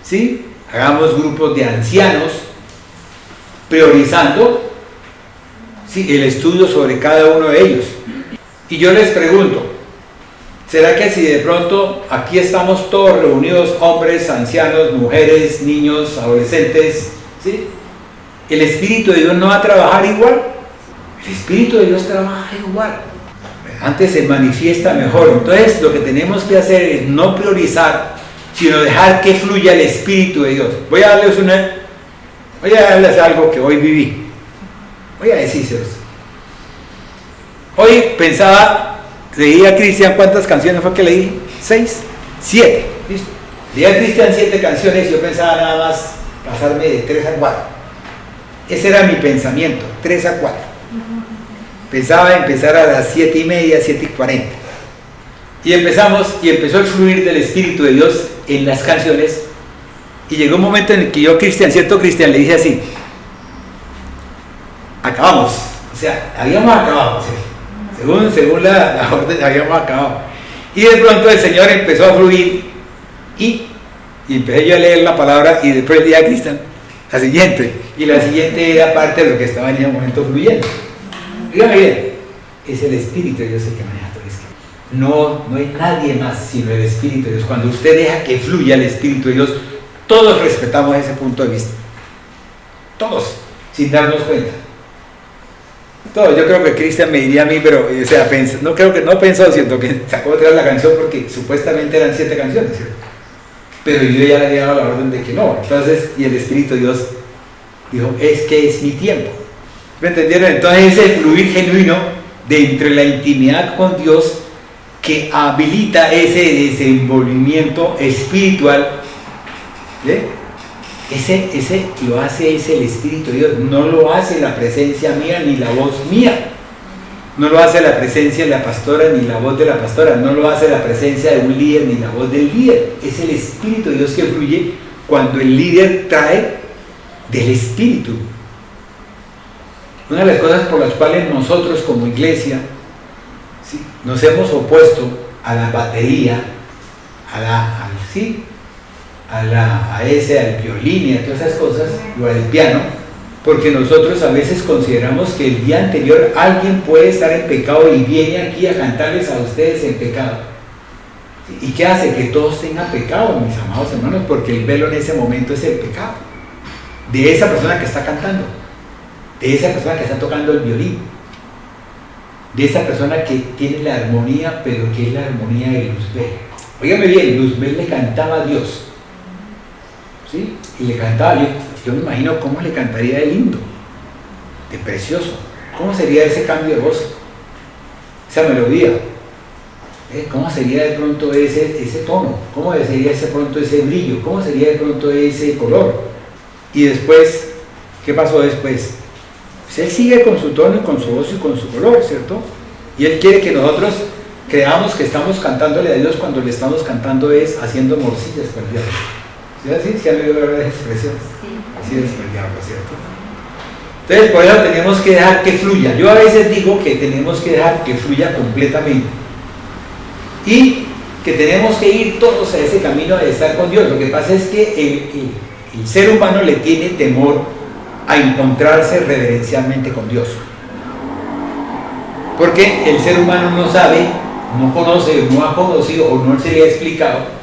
Speaker 2: ¿sí? Hagamos grupos de ancianos, priorizando, ¿sí?, el estudio sobre cada uno de ellos. Y yo les pregunto, ¿será que si de pronto aquí estamos todos reunidos, hombres, ancianos, mujeres, niños, adolescentes, ¿sí?, el Espíritu de Dios no va a trabajar igual? El Espíritu de Dios trabaja igual. Antes se manifiesta mejor. Entonces lo que tenemos que hacer es no priorizar, sino dejar que fluya el Espíritu de Dios. Voy a darles algo que hoy viví. Voy a decírselos. Hoy pensaba, leí a Cristian, ¿cuántas canciones fue que leí? 6, 7. ¿Listo? Leí a Cristian 7 canciones y yo pensaba nada más pasarme de 3 a 4. Ese era mi pensamiento, 3 a 4. Pensaba empezar a las 7:30, 7:40. Y empezó el fluir del Espíritu de Dios en las canciones. Y llegó un momento en el que yo, cierto Cristian, le dije así: acabamos. O sea, habíamos acabado. ¿Sí? Según la orden, habíamos acabado. Y de pronto el Señor empezó a fluir. Y empecé yo a leer la palabra. Y después le dije a Cristian la siguiente. Y la siguiente era parte de lo que estaba en ese momento fluyendo. Dígame bien, es el Espíritu de Dios el que maneja todo esto. No hay nadie más sino el Espíritu de Dios. Cuando usted deja que fluya el Espíritu de Dios, todos respetamos ese punto de vista. Todos, sin darnos cuenta. Todos. Yo creo que Cristian me diría a mí, pero, o sea, no pensó, siento que sacó otra la canción porque supuestamente eran 7 canciones, ¿cierto? Pero yo ya le había dado la orden de que no. Entonces, y el Espíritu de Dios Dijo, es que es mi tiempo. ¿Me entendieron? Entonces ese fluir genuino dentro de la intimidad con Dios que habilita ese desenvolvimiento espiritual, ¿ve? Ese lo hace es el Espíritu de Dios, no lo hace la presencia mía ni la voz mía, no lo hace la presencia de la pastora ni la voz de la pastora, no lo hace la presencia de un líder ni la voz del líder, es el Espíritu de Dios que fluye cuando el líder trae del Espíritu. Una de las cosas por las cuales nosotros como iglesia, ¿sí?, nos hemos opuesto a la batería, al violín y a todas esas cosas, o al piano, porque nosotros a veces consideramos que el día anterior alguien puede estar en pecado y viene aquí a cantarles a ustedes en pecado. ¿Sí? ¿Y qué hace? Que todos tengan pecado, mis amados hermanos, porque el velo en ese momento es el pecado de esa persona que está cantando, de esa persona que está tocando el violín, de esa persona que tiene la armonía, pero que es la armonía de Luzbel. Óigame bien, Luzbel le cantaba a Dios, ¿sí? Y le cantaba, yo me imagino cómo le cantaría de lindo, de precioso. ¿Cómo sería ese cambio de voz? Esa melodía. ¿Cómo sería de pronto ese tono? ¿Cómo sería de pronto ese brillo? ¿Cómo sería de pronto ese color? Y después, ¿qué pasó después? Pues él sigue con su tono y con su voz y con su color, ¿cierto? Y él quiere que nosotros creamos que estamos cantándole a Dios cuando le estamos cantando es haciendo morcillas con el diablo. ¿Sí así? ¿Sí han oído hablar de esa expresión? Sí. Así es con el diablo, ¿cierto? Entonces, por eso tenemos que dejar que fluya. Yo a veces digo que tenemos que dejar que fluya completamente. Y que tenemos que ir todos a ese camino de estar con Dios. Lo que pasa es que el ser humano le tiene temor a encontrarse reverencialmente con Dios. Porque el ser humano no sabe, no conoce, no ha conocido o no se le ha explicado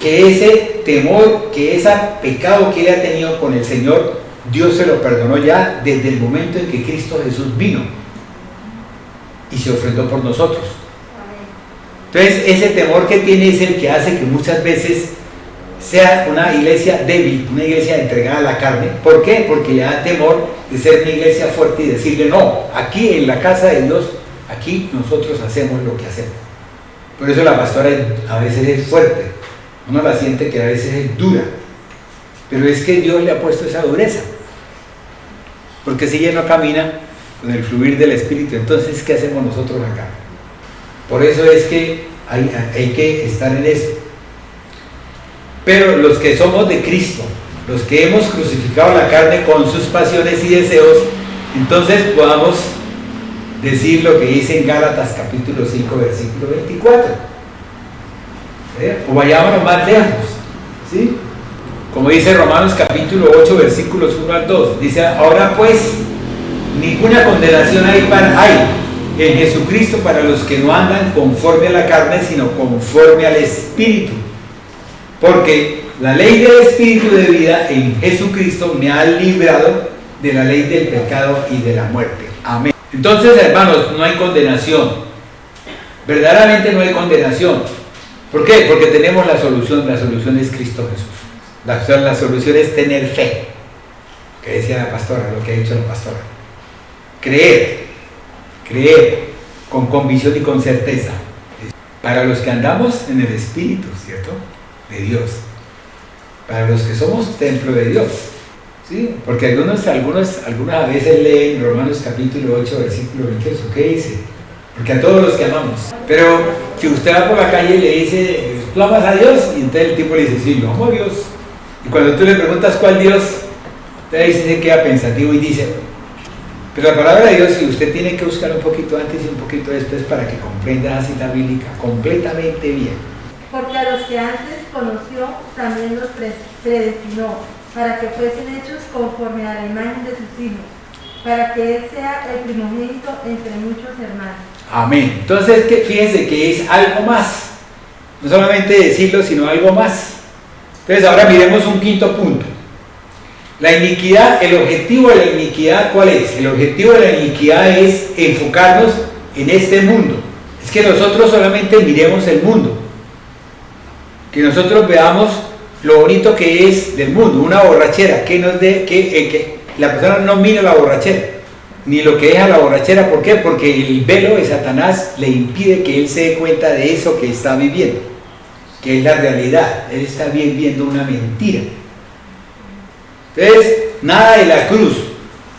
Speaker 2: que ese temor, que ese pecado que él ha tenido con el Señor, Dios se lo perdonó ya desde el momento en que Cristo Jesús vino y se ofrendó por nosotros. Entonces ese temor que tiene es el que hace que muchas veces sea una iglesia débil, una iglesia entregada a la carne. ¿Por qué? Porque le da temor de ser una iglesia fuerte y decirle, no, aquí en la casa de Dios, aquí nosotros hacemos lo que hacemos. Por eso la pastora a veces es fuerte, uno la siente que a veces es dura, pero es que Dios le ha puesto esa dureza, porque si ella no camina con el fluir del Espíritu, entonces ¿qué hacemos nosotros acá? Por eso es que hay que estar en eso. Pero los que somos de Cristo, los que hemos crucificado la carne con sus pasiones y deseos, entonces podamos decir lo que dice en Gálatas capítulo 5, versículo 24. O vayámonos más lejos, ¿sí? Como dice Romanos capítulo 8, versículos 1 al 2. Dice, ahora pues, ninguna condenación hay en Jesucristo para los que no andan conforme a la carne, sino conforme al Espíritu. Porque la ley del Espíritu de vida en Jesucristo me ha librado de la ley del pecado y de la muerte. Amén. Entonces, hermanos, no hay condenación. Verdaderamente no hay condenación. ¿Por qué? Porque tenemos la solución es Cristo Jesús. La solución es tener fe, que decía la pastora, lo que ha dicho la pastora. Creer con convicción y con certeza. Para los que andamos en el Espíritu, ¿cierto?, de Dios. Para los que somos templo de Dios, ¿sí? Porque algunas veces leen Romanos capítulo 8, versículo 28, ¿qué dice? Porque a todos los que amamos. Pero si usted va por la calle y le dice, ¿tú amas a Dios? Y entonces el tipo le dice, sí, lo amo a Dios. Y cuando tú le preguntas cuál Dios, entonces se queda pensativo y dice, pero la palabra de Dios, si usted tiene que buscar un poquito antes y un poquito después para que comprenda la cita bíblica completamente bien.
Speaker 3: Porque a los que antes conoció, también los predestinó, para que fuesen hechos conforme a la imagen de sus hijos, para que Él sea el primogénito entre muchos hermanos. Amén.
Speaker 2: Entonces, fíjense que es algo más. No solamente decirlo, sino algo más. Entonces, ahora miremos un quinto punto. La iniquidad, el objetivo de la iniquidad, ¿cuál es? El objetivo de la iniquidad es enfocarnos en este mundo. Es que nosotros solamente miremos el mundo. Que nosotros veamos lo bonito que es del mundo, una borrachera, que la persona no mira la borrachera, ni lo que deja la borrachera. ¿Por qué? Porque el velo de Satanás le impide que él se dé cuenta de eso que está viviendo, que es la realidad. Él está viviendo una mentira. Entonces, nada de la cruz.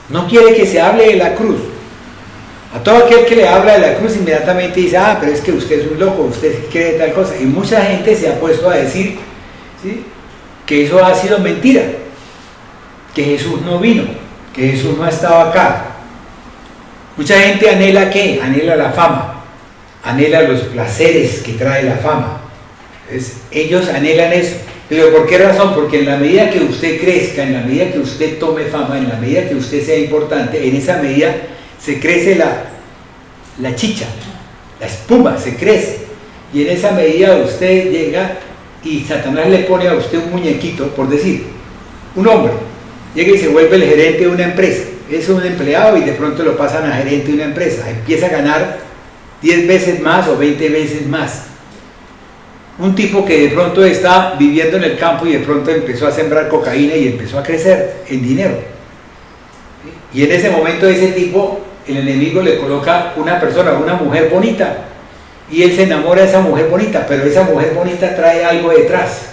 Speaker 2: No quiere que se hable de la cruz. A todo aquel que le habla de la cruz inmediatamente dice, pero es que usted es un loco, usted cree tal cosa. Y mucha gente se ha puesto a decir, ¿sí?, que eso ha sido mentira, que Jesús no vino, que Jesús no ha estado acá. Mucha gente anhela ¿qué? Anhela la fama, anhela los placeres que trae la fama. Entonces, ellos anhelan eso. Pero ¿por qué razón? Porque en la medida que usted crezca, en la medida que usted tome fama, en la medida que usted sea importante, en esa medida se crece la chicha, la espuma se crece, y en esa medida usted llega y Satanás le pone a usted un muñequito, por decir, un hombre, llega y se vuelve el gerente de una empresa, es un empleado y de pronto lo pasan a gerente de una empresa, empieza a ganar 10 veces más o 20 veces más. Un tipo que de pronto está viviendo en el campo y de pronto empezó a sembrar cocaína y empezó a crecer en dinero. Y en ese momento ese tipo, el enemigo le coloca una persona, una mujer bonita, y él se enamora de esa mujer bonita, pero esa mujer bonita trae algo detrás.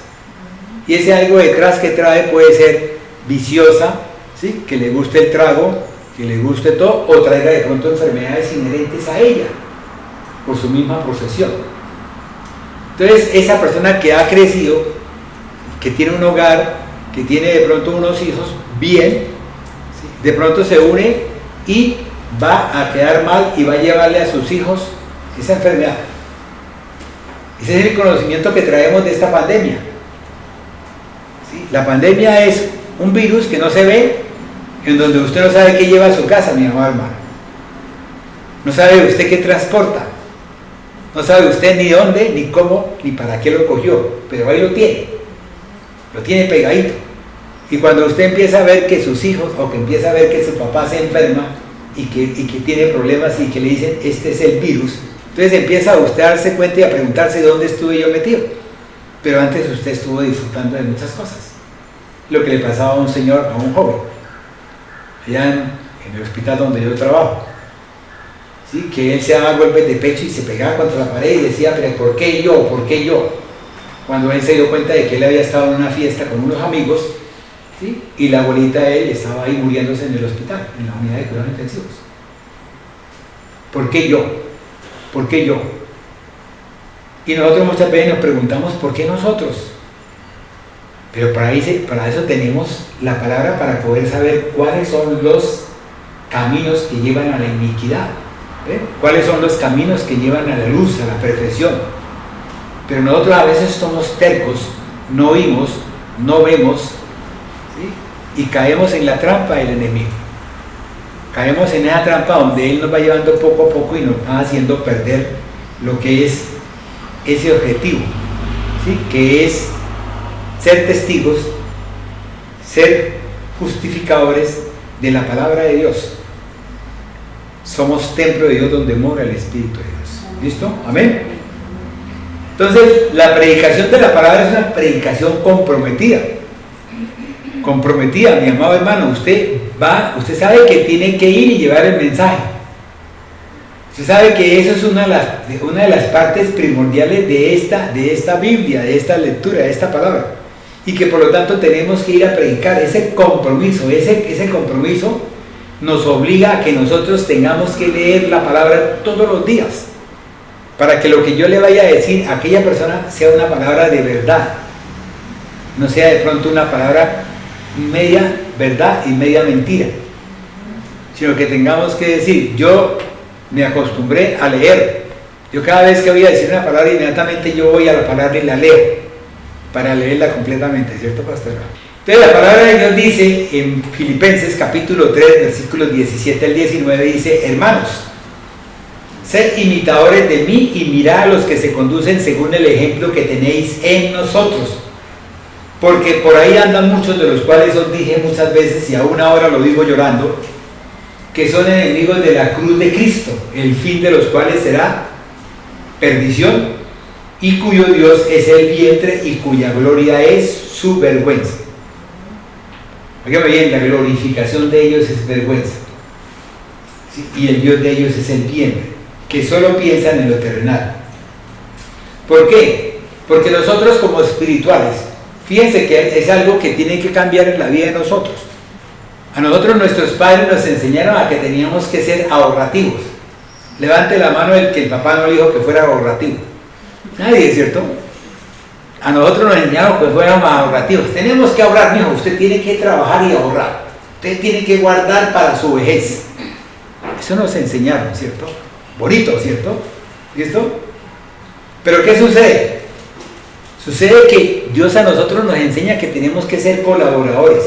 Speaker 2: Y ese algo detrás que trae puede ser viciosa, ¿sí?, que le guste el trago, que le guste todo, o traiga de pronto enfermedades inherentes a ella, por su misma profesión. Entonces, esa persona que ha crecido, que tiene un hogar, que tiene de pronto unos hijos bien, ¿sí?, de pronto se une y va a quedar mal y va a llevarle a sus hijos esa enfermedad. Ese es el conocimiento que traemos de esta pandemia. ¿Sí? La pandemia es un virus que no se ve, en donde usted no sabe qué lleva a su casa, mi amado hermano. No sabe usted qué transporta. No sabe usted ni dónde, ni cómo, ni para qué lo cogió. Pero ahí lo tiene pegadito. Y cuando usted empieza a ver que sus hijos, o que empieza a ver que su papá se enferma, y que tiene problemas y que le dicen, este es el virus, entonces empieza a usted a darse cuenta y a preguntarse dónde estuve yo metido. Pero antes usted estuvo disfrutando de muchas cosas. Lo que le pasaba a un señor, a un joven, allá en el hospital donde yo trabajo, ¿sí?, que él se daba golpes de pecho y se pegaba contra la pared y decía, pero ¿por qué yo? ¿Por qué yo? Cuando él se dio cuenta de que él había estado en una fiesta con unos amigos, ¿sí?, y la abuelita de él estaba ahí muriéndose en el hospital, en la unidad de cuidados intensivos. ¿Por qué yo? ¿Por qué yo? Y nosotros muchas veces nos preguntamos, ¿por qué nosotros? Pero para eso tenemos la palabra, para poder saber cuáles son los caminos que llevan a la iniquidad, cuáles son los caminos que llevan a la luz, a la perfección. Pero nosotros a veces somos tercos, no oímos, no vemos, ¿sí?, y caemos en la trampa del enemigo. Caemos en esa trampa donde él nos va llevando poco a poco y nos va haciendo perder lo que es ese objetivo, ¿sí?, que es ser testigos, ser justificadores de la palabra de Dios. Somos templo de Dios donde mora el Espíritu de Dios. ¿Listo? Amén. Entonces, la predicación de la palabra es una predicación comprometida. Comprometida, mi amado hermano. Usted sabe que tiene que ir y llevar el mensaje. Usted sabe que eso es una de las partes primordiales de esta Biblia, de esta lectura, de esta palabra. Y que por lo tanto tenemos que ir a predicar. Ese compromiso nos obliga a que nosotros tengamos que leer la palabra todos los días, para que lo que yo le vaya a decir a aquella persona sea una palabra de verdad, no sea de pronto una palabra media verdad y media mentira, sino que tengamos que decir, yo me acostumbré a leer, yo cada vez que voy a decir una palabra inmediatamente yo voy a la palabra y la leo, para leerla completamente, ¿cierto, pastor? Entonces la palabra de Dios dice en Filipenses capítulo 3, versículos 17 al 19, dice, hermanos, sed imitadores de mí y mirad a los que se conducen según el ejemplo que tenéis en nosotros. Porque por ahí andan muchos, de los cuales os dije muchas veces, y aún ahora lo digo llorando, que son enemigos de la cruz de Cristo, el fin de los cuales será perdición, y cuyo Dios es el vientre y cuya gloria es su vergüenza. Óigame bien, la glorificación de ellos es vergüenza. ¿Sí? Y el Dios de ellos es el vientre, que solo piensan en lo terrenal. ¿Por qué? Porque nosotros como espirituales, fíjense que es algo que tiene que cambiar en la vida de nosotros. A nosotros nuestros padres nos enseñaron a que teníamos que ser ahorrativos. Levante la mano el que el papá no dijo que fuera ahorrativo. Nadie, ¿cierto? A nosotros nos enseñaron que fuéramos ahorrativos. Tenemos que ahorrar, mijo. Usted tiene que trabajar y ahorrar. Usted tiene que guardar para su vejez. Eso nos enseñaron, ¿cierto? Bonito, ¿cierto? ¿Listo? Pero ¿qué sucede? Sucede que Dios a nosotros nos enseña que tenemos que ser colaboradores.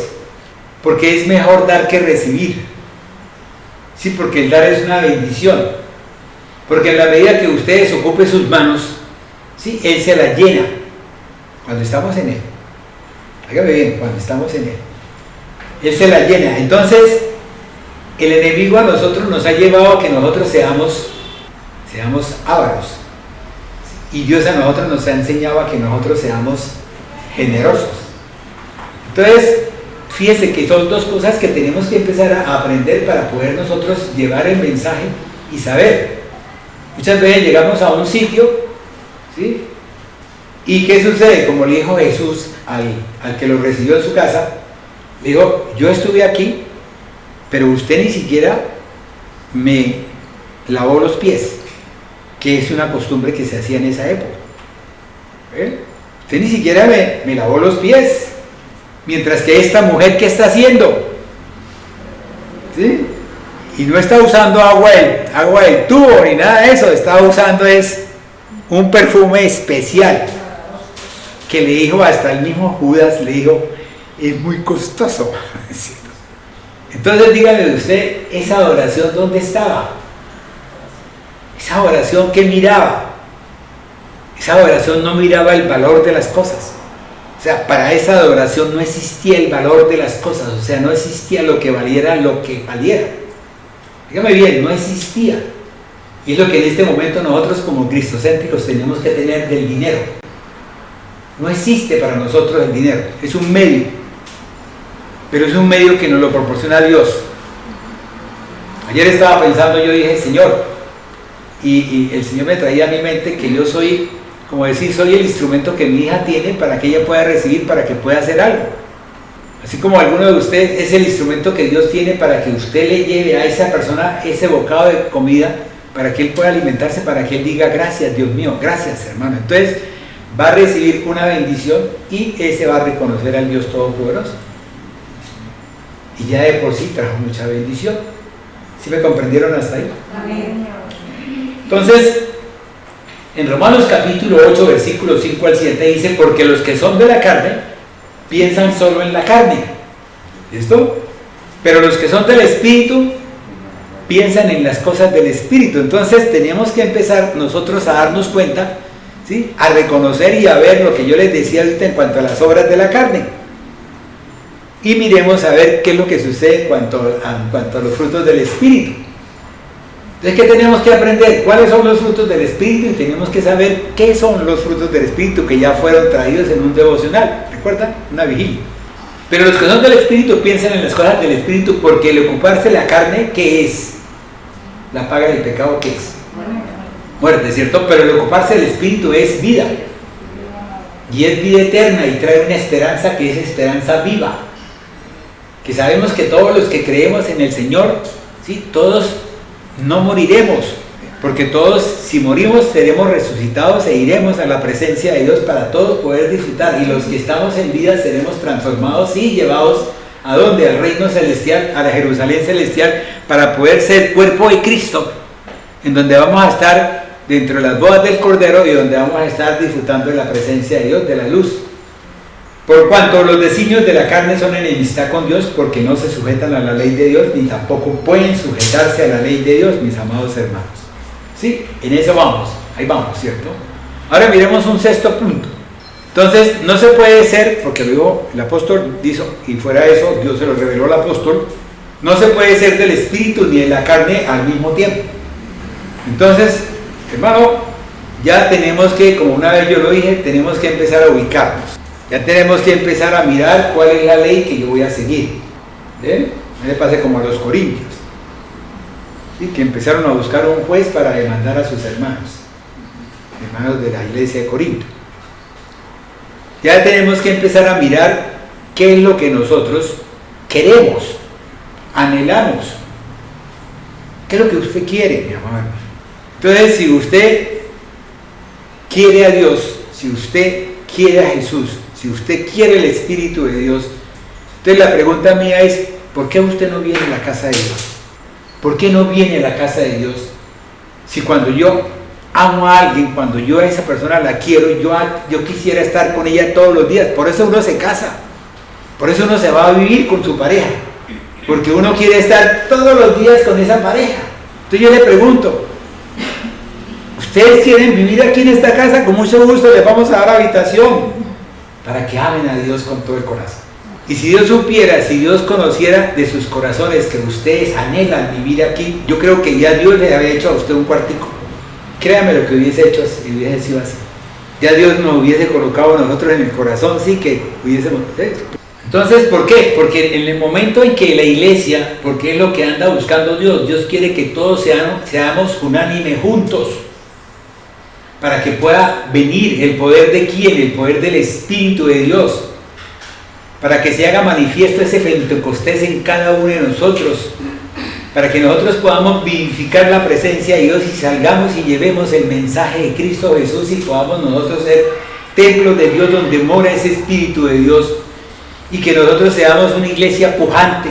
Speaker 2: Porque es mejor dar que recibir. Sí, porque el dar es una bendición. Porque en la medida que ustedes ocupen sus manos, ¿sí? Él se las llena. Cuando estamos en Él. Hágame bien, cuando estamos en Él. Él se las llena. Entonces, el enemigo a nosotros nos ha llevado a que nosotros seamos ávaros. Y Dios a nosotros nos ha enseñado a que nosotros seamos generosos. Entonces, fíjese que son dos cosas que tenemos que empezar a aprender para poder nosotros llevar el mensaje y saber. Muchas veces llegamos a un sitio, ¿sí? ¿Y qué sucede? Como le dijo Jesús al que lo recibió en su casa, le dijo, yo estuve aquí, pero usted ni siquiera me lavó los pies, que es una costumbre que se hacía en esa época. Usted ni siquiera me lavó los pies, mientras que esta mujer, ¿qué está haciendo? ¿Sí? Y no está usando agua del tubo ni nada de eso, está usando es un perfume especial, que le dijo hasta el mismo Judas, le dijo, es muy costoso. Entonces dígame usted, esa adoración, ¿dónde estaba? Esa adoración, ¿qué miraba? Esa adoración no miraba el valor de las cosas. O sea, para esa adoración no existía el valor de las cosas, o sea, no existía lo que valiera lo que valiera. Dígame bien, no existía. Y es lo que en este momento nosotros como cristocéntricos tenemos que tener del dinero. No existe para nosotros el dinero, es un medio. Pero es un medio que nos lo proporciona Dios. Ayer estaba pensando, yo dije, Señor, y el Señor me traía a mi mente que yo soy, como decir, soy el instrumento que mi hija tiene para que ella pueda recibir, para que pueda hacer algo. Así como alguno de ustedes es el instrumento que Dios tiene para que usted le lleve a esa persona ese bocado de comida, para que él pueda alimentarse, para que él diga, gracias Dios mío, gracias hermano. Entonces va a recibir una bendición y ese va a reconocer al Dios Todopoderoso. Y ya de por sí trajo mucha bendición. ¿Sí me comprendieron hasta ahí?
Speaker 3: Amén.
Speaker 2: Entonces, en Romanos capítulo 8, versículos 5 al 7 dice, porque los que son de la carne, piensan solo en la carne. ¿Listo? Pero los que son del Espíritu, piensan en las cosas del Espíritu. Entonces tenemos que empezar nosotros a darnos cuenta, ¿sí? A reconocer y a ver lo que yo les decía ahorita en cuanto a las obras de la carne. Y miremos a ver qué es lo que sucede en cuanto a los frutos del Espíritu. Entonces, ¿qué tenemos que aprender? ¿Cuáles son los frutos del Espíritu? Y tenemos que saber qué son los frutos del Espíritu que ya fueron traídos en un devocional. ¿Recuerdan? Una vigilia. Pero los que son del Espíritu piensan en las cosas del Espíritu, porque el ocuparse la carne, ¿qué es? La paga del pecado, ¿qué es? Muerte, ¿cierto? Pero el ocuparse del Espíritu es vida. Y es vida eterna y trae una esperanza que es esperanza viva. Que sabemos que todos los que creemos en el Señor, ¿sí? Todos no moriremos, porque todos, si morimos, seremos resucitados e iremos a la presencia de Dios para todos poder disfrutar. Y los que estamos en vida seremos transformados y llevados ¿a dónde? Al reino celestial, a la Jerusalén celestial, para poder ser cuerpo de Cristo, en donde vamos a estar dentro de las bodas del Cordero y donde vamos a estar disfrutando de la presencia de Dios, de la luz. Por cuanto los designios de la carne son enemistad con Dios, porque no se sujetan a la ley de Dios, ni tampoco pueden sujetarse a la ley de Dios, mis amados hermanos. ¿Sí? En eso vamos, ahí vamos, ¿cierto? Ahora miremos un sexto punto. Entonces, no se puede ser, porque luego el apóstol dijo, y fuera eso, Dios se lo reveló al apóstol, no se puede ser del espíritu ni de la carne al mismo tiempo. Entonces, hermano, ya tenemos que, como una vez yo lo dije, tenemos que empezar a ubicarnos. Ya tenemos que empezar a mirar cuál es la ley que yo voy a seguir. No le pase como a los corintios, ¿sí? Que empezaron a buscar un juez para demandar a sus hermanos de la iglesia de Corinto. Ya tenemos que empezar a mirar qué es lo que nosotros queremos, anhelamos. ¿Qué es lo que usted quiere, mi amor? Entonces, si usted quiere a Dios, si usted quiere a Jesús, si usted quiere el Espíritu de Dios, entonces la pregunta mía es, ¿por qué usted no viene a la casa de Dios? ¿Por qué no viene a la casa de Dios? Si cuando yo amo a alguien, cuando yo a esa persona la quiero, yo quisiera estar con ella todos los días. Por eso uno se casa, por eso uno se va a vivir con su pareja, porque uno quiere estar todos los días con esa pareja. Entonces yo le pregunto, ¿ustedes quieren vivir aquí en esta casa? Con mucho gusto les vamos a dar habitación para que amen a Dios con todo el corazón. Y si Dios supiera, si Dios conociera de sus corazones que ustedes anhelan vivir aquí, yo creo que ya Dios le había hecho a usted un cuartico. Créame lo que hubiese hecho si hubiese sido así. Ya Dios nos hubiese colocado a nosotros en el corazón, sí que hubiésemos. Entonces, ¿por qué? Porque en el momento en que la iglesia, porque es lo que anda buscando Dios, Dios quiere que todos seamos unánimes juntos, para que pueda venir el poder de quién, el poder del Espíritu de Dios, para que se haga manifiesto ese Pentecostés en cada uno de nosotros, para que nosotros podamos vivificar la presencia de Dios y salgamos y llevemos el mensaje de Cristo Jesús y podamos nosotros ser templos de Dios donde mora ese Espíritu de Dios, y que nosotros seamos una iglesia pujante,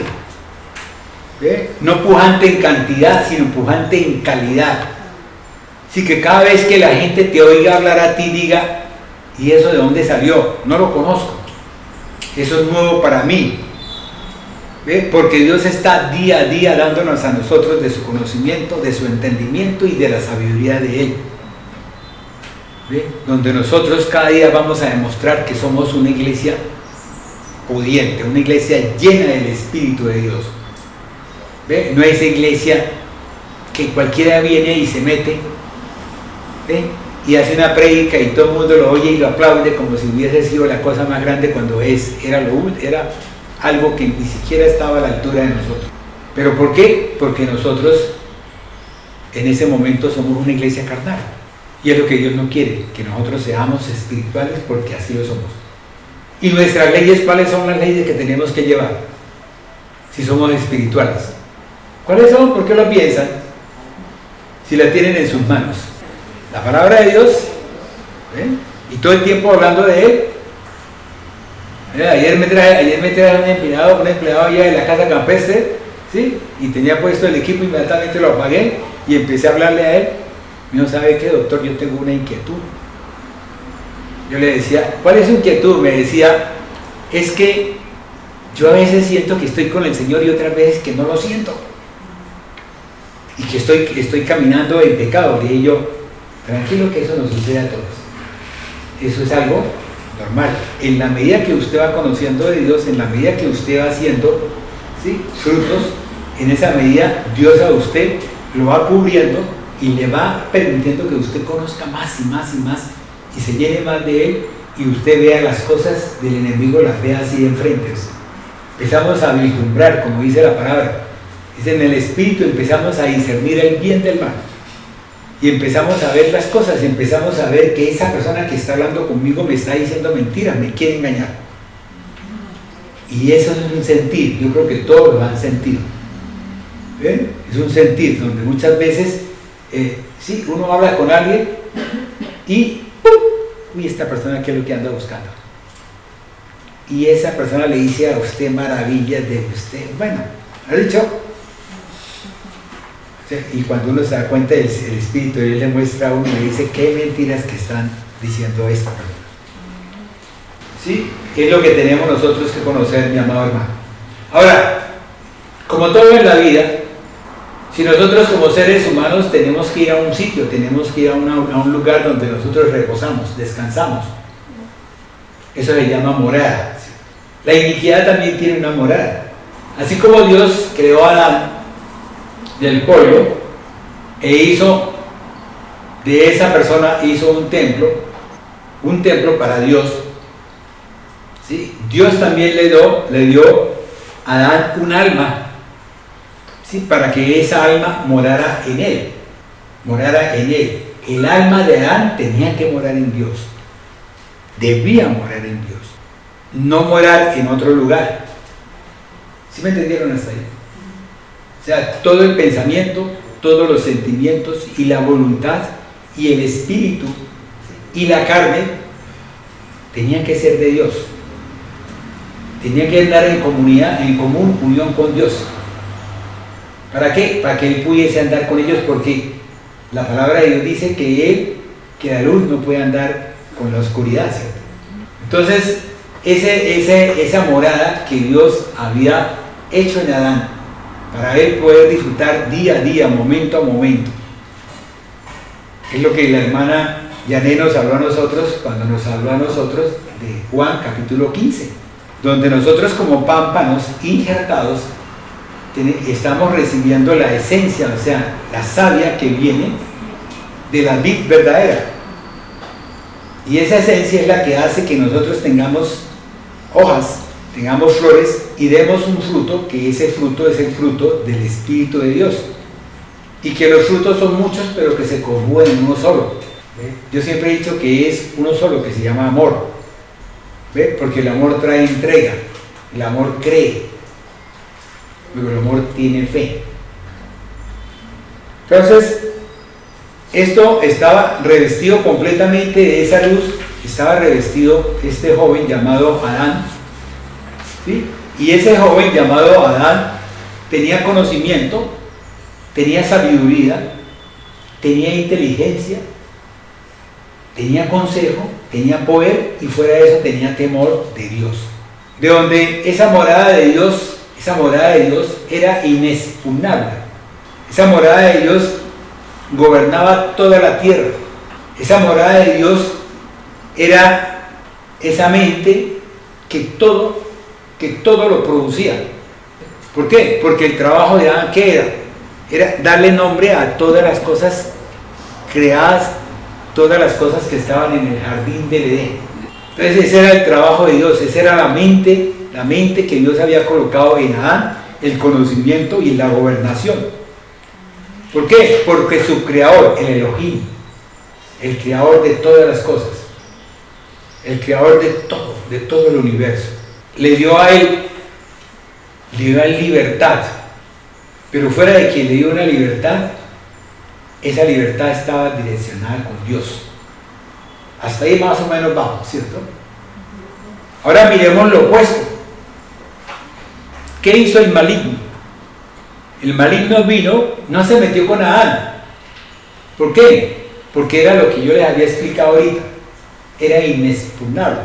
Speaker 2: no pujante en cantidad, sino pujante en calidad. Así que cada vez que la gente te oiga hablar a ti, diga, ¿y eso de dónde salió? No lo conozco, eso es nuevo para mí. Porque Dios está día a día dándonos a nosotros de su conocimiento, de su entendimiento y de la sabiduría de Él. Donde nosotros cada día vamos a demostrar que somos una iglesia pudiente, una iglesia llena del Espíritu de Dios. No es iglesia que cualquiera viene y se mete y hace una prédica y todo el mundo lo oye y lo aplaude como si hubiese sido la cosa más grande, cuando era algo que ni siquiera estaba a la altura de nosotros. ¿Pero por qué? Porque nosotros en ese momento somos una iglesia carnal, y es lo que Dios no quiere, que nosotros seamos espirituales, porque así lo somos. ¿Y nuestras leyes cuáles son las leyes que tenemos que llevar si somos espirituales? ¿Cuáles son? ¿Por qué lo piensan? Si la tienen en sus manos. La palabra de Dios, y todo el tiempo hablando de Él. Ayer me traje un empleado allá de la casa campestre, ¿sí? Y tenía puesto el equipo, inmediatamente lo apagué y empecé a hablarle a él. Y no sabe qué, doctor, yo tengo una inquietud. Yo le decía, ¿cuál es su inquietud? Me decía, es que yo a veces siento que estoy con el Señor y otras veces que no lo siento, y que estoy caminando en pecado. Le dije yo, tranquilo, que eso nos sucede a todos. Eso es algo normal. En la medida que usted va conociendo de Dios, en la medida que usted va haciendo, ¿sí?, frutos, en esa medida Dios a usted lo va cubriendo y le va permitiendo que usted conozca más y más y más, y se llene más de Él, y usted vea las cosas del enemigo, las vea así de enfrente. Empezamos a vislumbrar, como dice la palabra, dice, en el Espíritu empezamos a discernir el bien del mal, y empezamos a ver las cosas, empezamos a ver que esa persona que está hablando conmigo me está diciendo mentiras, me quiere engañar. Y eso es un sentir, yo creo que todos lo han sentido. Es un sentir donde muchas veces, sí, uno habla con alguien y uy, esta persona, ¿qué es lo que anda buscando? Y esa persona le dice a usted maravillas de usted. Bueno, ¿ha dicho? Y cuando uno se da cuenta, el Espíritu de Dios le muestra a uno y le dice qué mentiras que están diciendo esta persona. ¿Sí? Es lo que tenemos nosotros que conocer, mi amado hermano. Ahora, como todo en la vida, si nosotros como seres humanos tenemos que ir a un sitio, tenemos que ir a un lugar donde nosotros reposamos, descansamos. Eso se llama morada. La iniquidad también tiene una morada. Así como Dios creó a Adán del polvo e hizo de esa persona, hizo un templo para Dios, ¿sí? Dios también le dio a Adán un alma, ¿sí? Para que esa alma morara en él. El alma de Adán tenía que morar en Dios. Debía morar en Dios. No morar en otro lugar. ¿Sí me entendieron hasta ahí? O sea, todo el pensamiento, todos los sentimientos y la voluntad y el espíritu y la carne tenía que ser de Dios. Tenía que andar en comunidad, en común unión con Dios. ¿Para qué? Para que él pudiese andar con ellos, porque la palabra de Dios dice que él, que la luz no puede andar con la oscuridad, ¿cierto? Entonces, esa morada que Dios había hecho en Adán, para él poder disfrutar día a día, momento a momento, es lo que la hermana Yané nos habló a nosotros, cuando nos habló a nosotros de Juan capítulo 15, donde nosotros como pámpanos injertados estamos recibiendo la esencia, o sea, la savia que viene de la vid verdadera. Y esa esencia es la que hace que nosotros tengamos hojas, tengamos flores y demos un fruto, que ese fruto es el fruto del Espíritu de Dios. Y que los frutos son muchos, pero que se conjugan en uno solo. ¿Ve? Yo siempre he dicho que es uno solo, que se llama amor. ¿Ve? Porque el amor trae entrega, el amor cree, pero el amor tiene fe. Entonces, esto estaba revestido completamente de esa luz, estaba revestido este joven llamado Adán, ¿sí? Y ese joven llamado Adán tenía conocimiento, tenía sabiduría, tenía inteligencia, tenía consejo, tenía poder y fuera de eso tenía temor de Dios. De donde esa morada de Dios era inexpugnable. Esa morada de Dios gobernaba toda la tierra. Esa morada de Dios era esa mente que todo lo producía. ¿Por qué? Porque el trabajo de Adán, ¿qué era? Era darle nombre a todas las cosas creadas, todas las cosas que estaban en el jardín del Edén. Entonces ese era el trabajo de Dios, esa era la mente que Dios había colocado en Adán, el conocimiento y la gobernación. ¿Por qué? Porque su creador, el Elohim, el creador de todas las cosas, el creador de todo el universo, le dio a él libertad, pero fuera de que le dio una libertad, esa libertad estaba direccionada con Dios. Hasta ahí más o menos vamos, ¿cierto? Ahora miremos lo opuesto. ¿Qué hizo el maligno? El maligno vino, no se metió con Adán. ¿Por qué? Porque era lo que yo les había explicado ahorita. Era inexpugnable.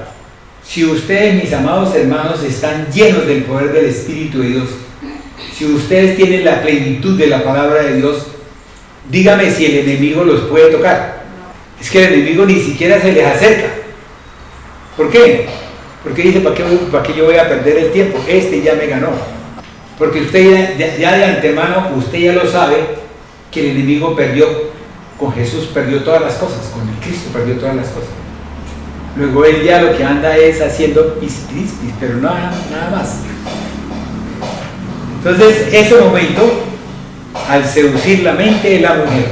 Speaker 2: Si ustedes, mis amados hermanos, están llenos del poder del Espíritu de Dios, si ustedes tienen la plenitud de la palabra de Dios, dígame si el enemigo los puede tocar. Es que el enemigo ni siquiera se les acerca. ¿Por qué? Porque dice, ¿para qué yo voy a perder el tiempo? Este ya me ganó. Porque usted ya de antemano, usted ya lo sabe, que el enemigo perdió, con Jesús perdió todas las cosas, con el Cristo perdió todas las cosas. Luego él ya lo que anda es haciendo pispis, pero nada más. Entonces, ese momento, al seducir la mente de la mujer,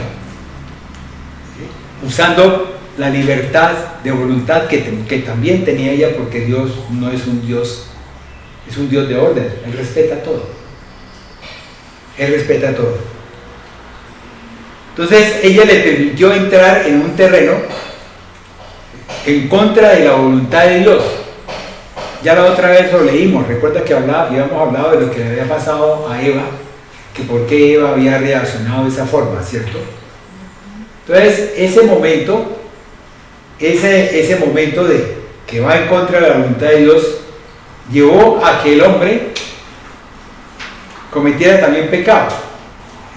Speaker 2: usando la libertad de voluntad que también tenía ella, porque Dios no es un Dios, es un Dios de orden, Él respeta todo. Él respeta todo. Entonces ella le permitió entrar en un terreno en contra de la voluntad de Dios. Ya la otra vez lo leímos, recuerda que habíamos hablado de lo que le había pasado a Eva, que por qué Eva había reaccionado de esa forma, ¿cierto? Entonces ese momento de que va en contra de la voluntad de Dios, llevó a que el hombre cometiera también pecado.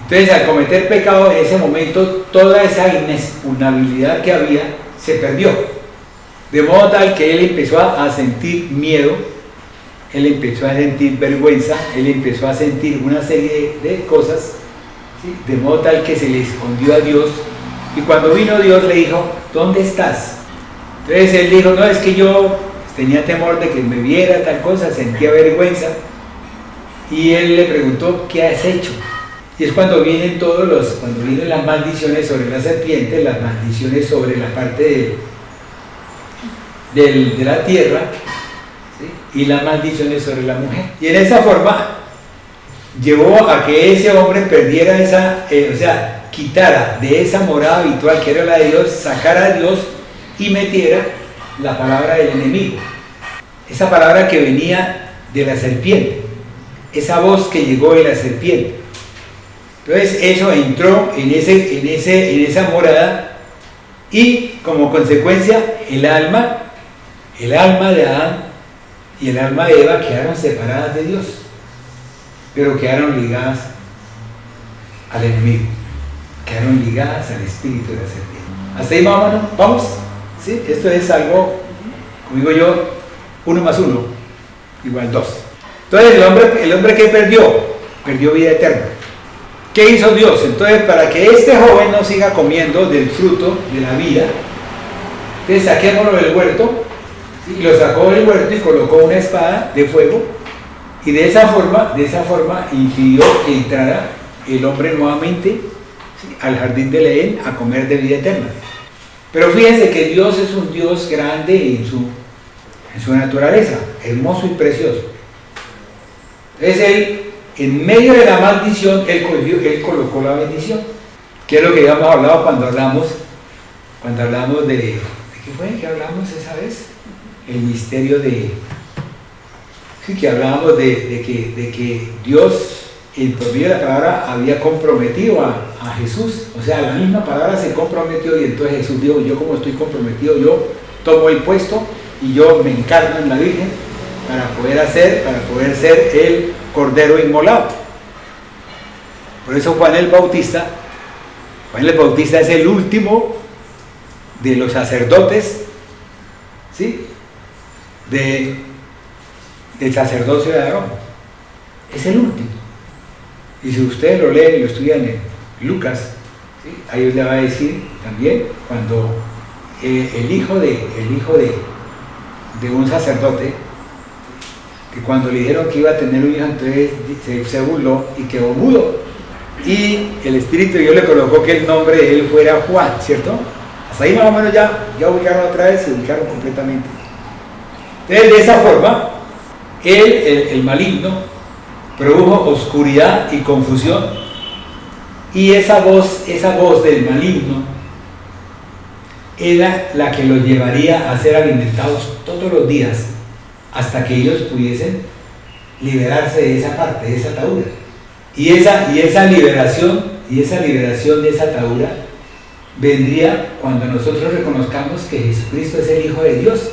Speaker 2: Entonces, al cometer pecado, en ese momento, toda esa inexpugnabilidad que había se perdió. De modo tal que él empezó a sentir miedo, él empezó a sentir vergüenza, él empezó a sentir una serie de cosas, ¿sí? De modo tal que se le escondió a Dios. Y cuando vino Dios le dijo, ¿dónde estás? Entonces él dijo, no, es que yo tenía temor de que me viera tal cosa, sentía vergüenza. Y él le preguntó, ¿qué has hecho? Y es cuando vienen cuando vienen las maldiciones sobre la serpiente, las maldiciones sobre la parte de la tierra, ¿sí? Y las maldiciones sobre la mujer. Y en esa forma llevó a que ese hombre perdiera quitara de esa morada habitual que era la de Dios, sacara a Dios y metiera la palabra del enemigo. Esa palabra que venía de la serpiente, esa voz que llegó de la serpiente. Entonces eso entró en esa morada y como consecuencia el alma de Adán y el alma de Eva quedaron separadas de Dios, pero quedaron ligadas al enemigo, quedaron ligadas al espíritu de la serpiente. Hasta ahí vamos, ¿sí? Esto es algo, como digo yo, 1 más 1 igual 2. Entonces el hombre que perdió vida eterna. ¿Qué hizo Dios? Entonces, para que este joven no siga comiendo del fruto de la vida, entonces saquémoslo del huerto, y lo sacó del huerto y colocó una espada de fuego, y de esa forma impidió que entrara el hombre nuevamente, ¿sí?, al jardín del Edén a comer de vida eterna. Pero fíjense que Dios es un Dios grande en su naturaleza, hermoso y precioso. Entonces Él, en medio de la maldición, Él colocó la bendición, que es lo que habíamos hablado cuando hablamos ¿de qué fue que hablamos esa vez? El misterio que hablábamos de que Dios, por medio de la palabra, había comprometido a Jesús. O sea, la misma palabra se comprometió, y entonces Jesús dijo, yo como estoy comprometido, yo tomo el puesto y yo me encarno en la Virgen para poder ser el Cordero inmolado. Por eso Juan el Bautista es el último de los sacerdotes, ¿sí?, del sacerdocio de Aarón. Es el último. Y si ustedes lo leen y lo estudian en Lucas, ¿sí?, ahí le va a decir también cuando el hijo de un sacerdote, que cuando le dijeron que iba a tener un hijo, entonces se burló y quedó mudo. Y el Espíritu de Dios le colocó que el nombre de él fuera Juan, ¿cierto? Hasta ahí más o menos ya ubicaron otra vez, se ubicaron completamente. Entonces, de esa forma, el maligno produjo oscuridad y confusión, y esa voz del maligno era la que los llevaría a ser alimentados todos los días hasta que ellos pudiesen liberarse de esa parte, de esa atadura. Y esa liberación de esa atadura vendría cuando nosotros reconozcamos que Jesucristo es el Hijo de Dios,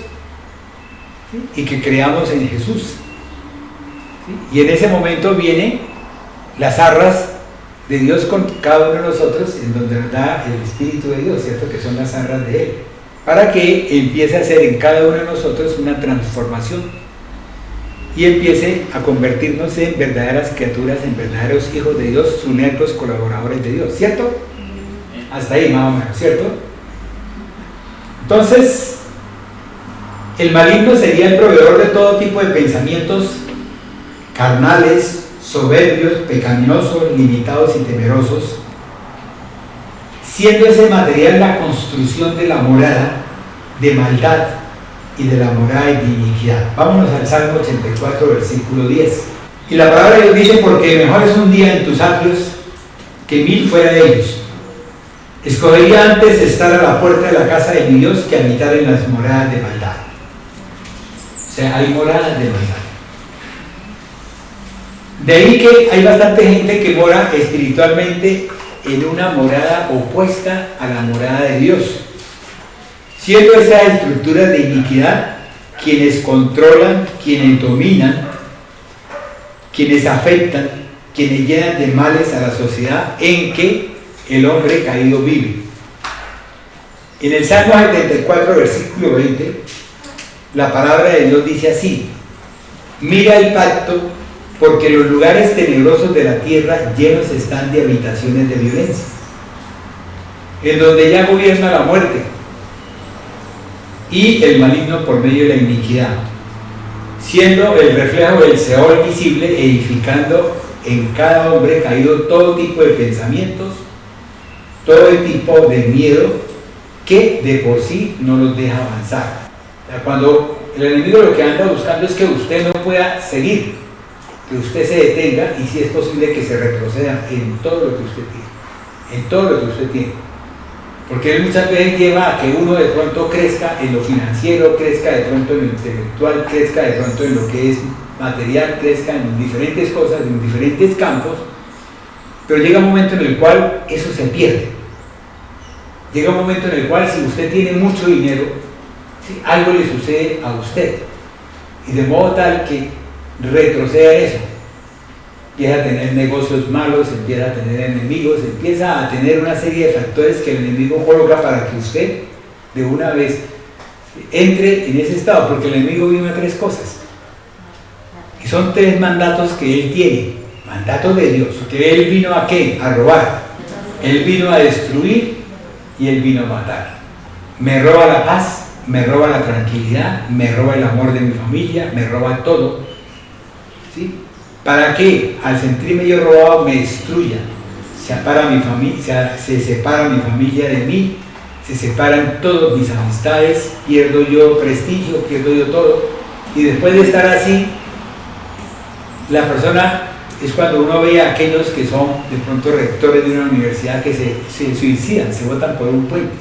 Speaker 2: ¿sí?, y que creamos en Jesús, ¿sí? Y en ese momento vienen las arras de Dios con cada uno de nosotros, en donde nos da el Espíritu de Dios, ¿cierto?, que son las arras de Él, para que empiece a hacer en cada uno de nosotros una transformación y empiece a convertirnos en verdaderas criaturas, en verdaderos hijos de Dios, sunergos colaboradores de Dios, ¿cierto? Hasta ahí más o menos, ¿cierto? Entonces, el maligno sería el proveedor de todo tipo de pensamientos carnales, soberbios, pecaminosos, limitados y temerosos, siendo ese material la construcción de la morada de maldad y de la morada de iniquidad. Vámonos al Salmo 84, versículo 10. Y la palabra de Dios dice, porque mejor es un día en tus atrios que 1000 fuera de ellos. Escogería antes estar a la puerta de la casa de mi Dios que habitar en las moradas de maldad. O sea, hay moradas de maldad. De ahí que hay bastante gente que mora espiritualmente en una morada opuesta a la morada de Dios, siendo esas estructuras de iniquidad quienes controlan, quienes dominan, quienes afectan, quienes llenan de males a la sociedad en que el hombre caído vive. En el Salmo 74, versículo 20, la palabra de Dios dice así: mira el pacto, porque los lugares tenebrosos de la tierra llenos están de habitaciones de violencia, en donde ya gobierna la muerte, y el maligno por medio de la iniquidad, siendo el reflejo del Seol visible, edificando en cada hombre caído todo tipo de pensamientos, todo tipo de miedo que de por sí no los deja avanzar. O sea, cuando el enemigo lo que anda buscando es que usted no pueda seguir, que usted se detenga y si es posible que se retroceda en todo lo que usted tiene, en todo lo que usted tiene. Porque él muchas veces lleva a que uno de pronto crezca en lo financiero, crezca de pronto en lo intelectual, crezca de pronto en lo que es material, crezca en diferentes cosas, en diferentes campos, pero llega un momento en el cual eso se pierde. Llega un momento en el cual si usted tiene mucho dinero, ¿sí?, algo le sucede a usted, y de modo tal que retroceda eso. Empieza a tener negocios malos, empieza a tener enemigos, empieza a tener una serie de factores que el enemigo coloca para que usted de una vez entre en ese estado, porque el enemigo viene a tres cosas. Y son tres mandatos que él tiene, mandatos de Dios, que él vino a ¿qué? A robar, él vino a destruir y él vino a matar. Me roba la paz, me roba la tranquilidad, me roba el amor de mi familia, me roba todo, ¿sí? ¿Para que al sentirme yo robado me destruya? Se separa mi familia de mí, se separan todas mis amistades, pierdo yo prestigio, pierdo yo todo, y después de estar así, la persona es cuando uno ve a aquellos que son de pronto rectores de una universidad que se suicidan, se botan por un puente,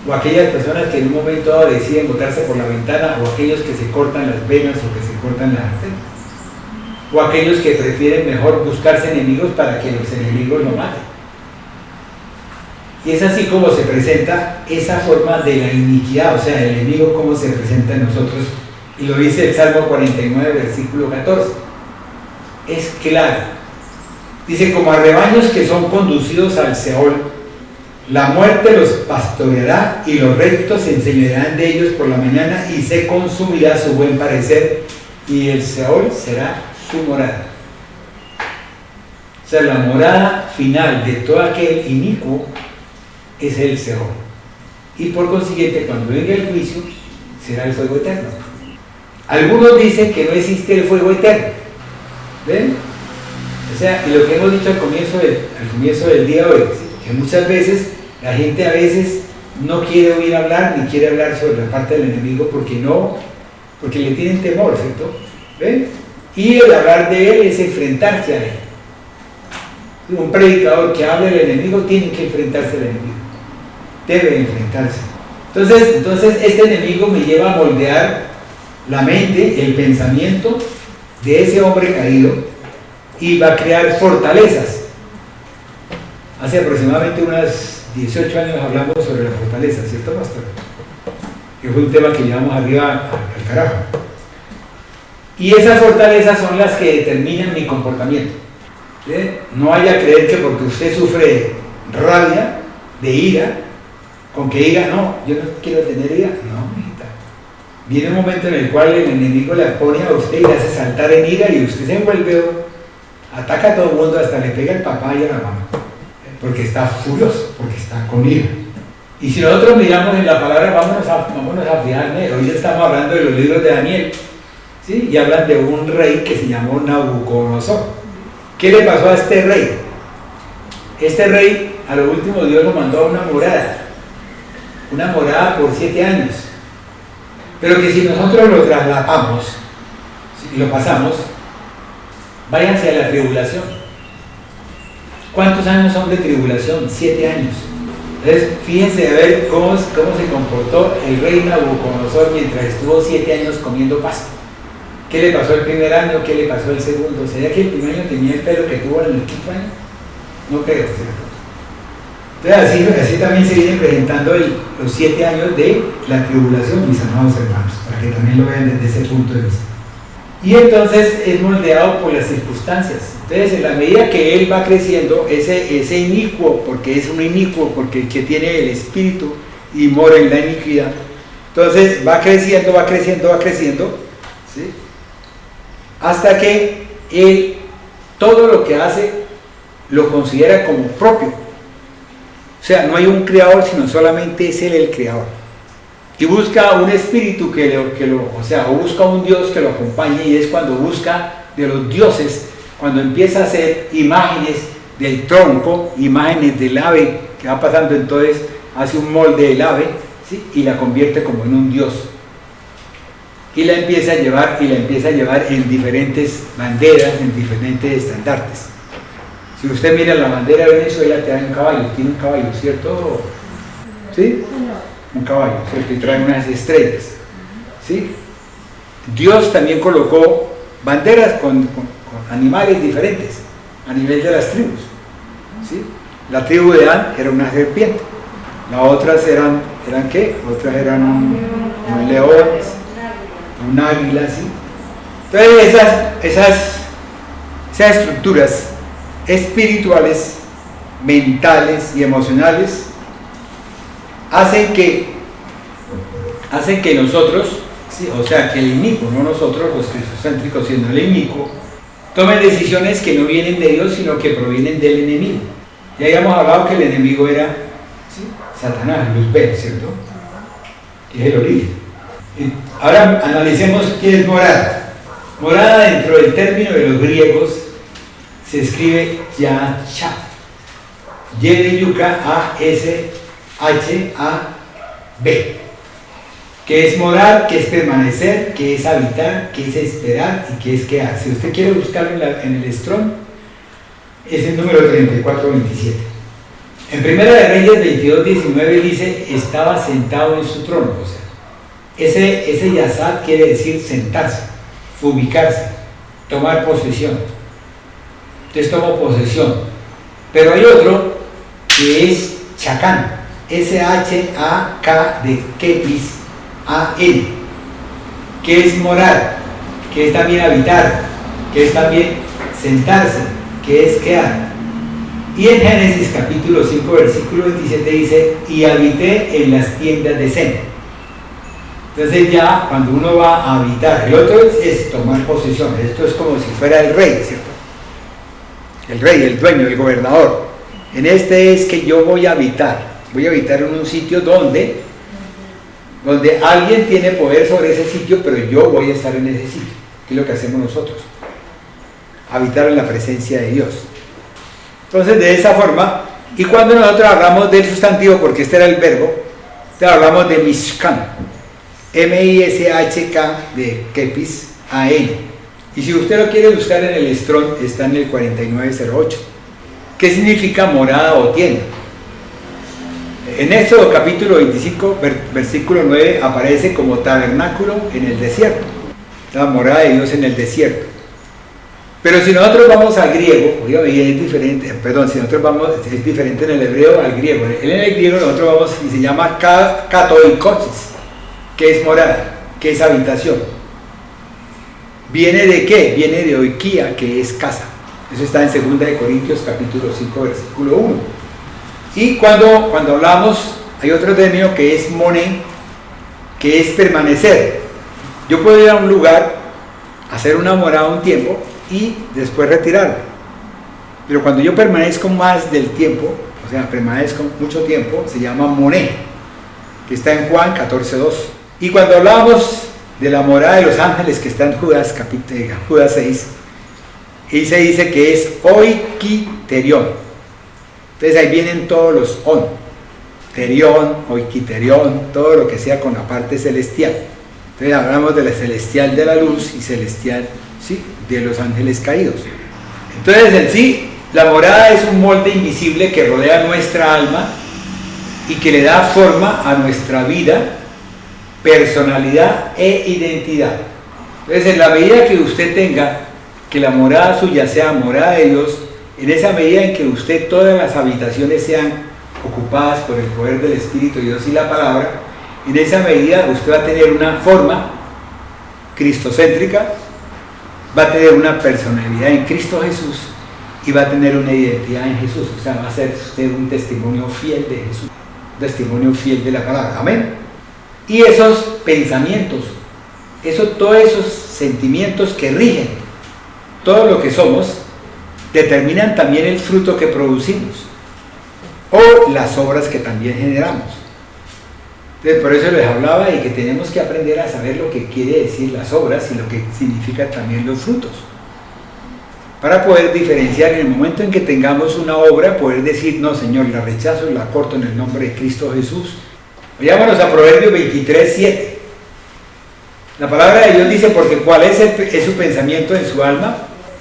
Speaker 2: o aquellas personas que en un momento dado deciden botarse por la ventana, o aquellos que se cortan las venas o que se cortan las arterias, o aquellos que prefieren mejor buscarse enemigos para que los enemigos lo maten. Y es así como se presenta esa forma de la iniquidad, o sea, el enemigo como se presenta en nosotros, y lo dice el Salmo 49, versículo 14. Es claro. Dice, como a rebaños que son conducidos al Seol, la muerte los pastoreará y los rectos se enseñarán de ellos por la mañana y se consumirá su buen parecer y el Seol será su morada. O sea, la morada final de todo aquel inicuo es el Seol. Y por consiguiente, cuando venga el juicio, será el fuego eterno. Algunos dicen que no existe el fuego eterno. ¿Ven? O sea, y lo que hemos dicho al comienzo del día de hoy, que muchas veces la gente a veces no quiere oír hablar ni quiere hablar sobre la parte del enemigo porque le tienen temor, ¿cierto? ¿Ven? Y el hablar de él es enfrentarse a él. Un predicador que hable del enemigo tiene que enfrentarse al enemigo. Debe enfrentarse. Entonces este enemigo me lleva a moldear la mente, el pensamiento de ese hombre caído y va a crear fortalezas. Hace aproximadamente unos 18 años hablamos sobre la fortaleza, ¿cierto, pastor? Que fue un tema que llevamos arriba al carajo. Y esas fortalezas son las que determinan mi comportamiento. ¿Sí? No vaya a creer que porque usted sufre rabia, de ira, con que diga, no, yo no quiero tener ira. No, mijita. Viene un momento en el cual el enemigo le pone a usted y le hace saltar en ira y usted se envuelve, ataca a todo el mundo, hasta le pega al papá y a la mamá. Porque está furioso, porque está con ira. Y si nosotros miramos en la palabra, vámonos a fijarme, hoy estamos hablando de los libros de Daniel, ¿sí? Y hablan de un rey que se llamó Nabucodonosor. ¿Qué le pasó a este rey? Este rey, a lo último, Dios lo mandó a una morada por 7 años. Pero que si nosotros lo trasladamos, si lo pasamos, váyanse a la tribulación. ¿Cuántos años son de tribulación? 7 años. Entonces, fíjense a ver cómo se comportó el rey Nabucodonosor mientras estuvo 7 años comiendo pasto. ¿Qué le pasó el primer año? ¿Qué le pasó el segundo? ¿Sería que el primer año tenía el pelo que tuvo en el quinto año? No creo, ¿cierto? Entonces, así también se vienen presentando los 7 años de la tribulación, mis amados hermanos, para que también lo vean desde ese punto de vista. Y entonces es moldeado por las circunstancias. Entonces, en la medida que él va creciendo, ese inicuo, porque es un inicuo, porque el que tiene el espíritu y mora en la iniquidad, entonces va creciendo, ¿sí? Hasta que él todo lo que hace lo considera como propio. O sea, no hay un creador, sino solamente es él el creador. y busca un espíritu o busca un Dios que lo acompañe, y es cuando busca de los dioses, cuando empieza a hacer imágenes del tronco, imágenes del ave que va pasando, entonces hace un molde del ave, ¿sí? Y la convierte como en un dios. Y la empieza a llevar en diferentes banderas, en diferentes estandartes. Si usted mira la bandera de Venezuela, tiene un caballo, ¿cierto? ¿Sí? Un caballo, ¿cierto? Y trae unas estrellas, ¿sí? Dios también colocó banderas con animales diferentes a nivel de las tribus, ¿sí? La tribu de Dan era una serpiente, las otras eran ¿qué? Otras eran un león, un águila, ¿sí? Entonces esas estructuras espirituales, mentales y emocionales hacen que nosotros, ¿sí? O sea, que el inicuo, no nosotros los cristocéntricos, sino el inicuo, tomen decisiones que no vienen de Dios, sino que provienen del enemigo. Ya habíamos hablado que el enemigo era, ¿sí? Satanás, Luzbel, ¿cierto? Que es el origen. Ahora analicemos qué es morada. Morada, dentro del término de los griegos, se escribe Yasha, Y de yuca, A-S-H-A-B, que es morar, que es permanecer, que es habitar, que es esperar y que es quedar. Si usted quiere buscarlo en el Strong, es el número 3427. En Primera de Reyes 22:19 dice, estaba sentado en su trono. O sea, ese yasad quiere decir sentarse, ubicarse, tomar posesión. Entonces tomó posesión. Pero hay otro que es chacán, S-H-A-K de Kepis, A-N, que es morar, que es también habitar, que es también sentarse, que es quedar. Y en Génesis capítulo 5 versículo 27 dice, y habité en las tiendas de Sem. Entonces ya cuando uno va a habitar, el otro es tomar posesión. Esto es como si fuera el rey, ¿cierto? El rey, el dueño, el gobernador. En este es que yo voy a habitar en un sitio donde alguien tiene poder sobre ese sitio, pero yo voy a estar en ese sitio. ¿Qué es lo que hacemos nosotros? Habitar en la presencia de Dios. Entonces, de esa forma, y cuando nosotros hablamos del sustantivo, porque este era el verbo, hablamos de Mishkan, M-I-S-H-K de Kepis, A-N. Y si usted lo quiere buscar en el Strong, está en el 4908. ¿Qué significa morada o tienda? En Éxodo capítulo 25, versículo 9, aparece como tabernáculo en el desierto. La morada de Dios en el desierto. Pero si nosotros vamos al griego, es diferente, es diferente en el hebreo al griego. En el griego nosotros vamos y se llama katoikosis, que es morada, que es habitación. ¿Viene de qué? Viene de oikia, que es casa. Eso está en 2 Corintios capítulo 5, versículo 1. Y cuando hablamos, hay otro término que es moné, que es permanecer. Yo puedo ir a un lugar, hacer una morada un tiempo y después retirarme. Pero cuando yo permanezco más del tiempo, o sea, permanezco mucho tiempo, se llama moné, que está en Juan 14:2. Y cuando hablamos de la morada de los ángeles, que está en Judas 6, y se dice que es oikiterión. Entonces ahí vienen todos los on, terión, oikiterión, todo lo que sea con la parte celestial. Entonces hablamos de la celestial de la luz y celestial, ¿sí?, de los ángeles caídos. Entonces en sí, la morada es un molde invisible que rodea nuestra alma y que le da forma a nuestra vida, personalidad e identidad. Entonces en la medida que usted tenga que la morada suya sea morada de Dios, en esa medida en que usted todas las habitaciones sean ocupadas por el poder del Espíritu de Dios y la palabra, en esa medida usted va a tener una forma cristocéntrica, va a tener una personalidad en Cristo Jesús y va a tener una identidad en Jesús. O sea, va a ser usted un testimonio fiel de Jesús, un testimonio fiel de la palabra. Amén. Y esos pensamientos, todos esos sentimientos que rigen todo lo que somos, determinan también el fruto que producimos o las obras que también generamos. Entonces, por eso les hablaba de que tenemos que aprender a saber lo que quiere decir las obras y lo que significan también los frutos. Para poder diferenciar en el momento en que tengamos una obra, poder decir, no Señor, la rechazo, la corto en el nombre de Cristo Jesús. Vayámonos a Proverbios 23:7. La palabra de Dios dice, porque cuál es su pensamiento en su alma,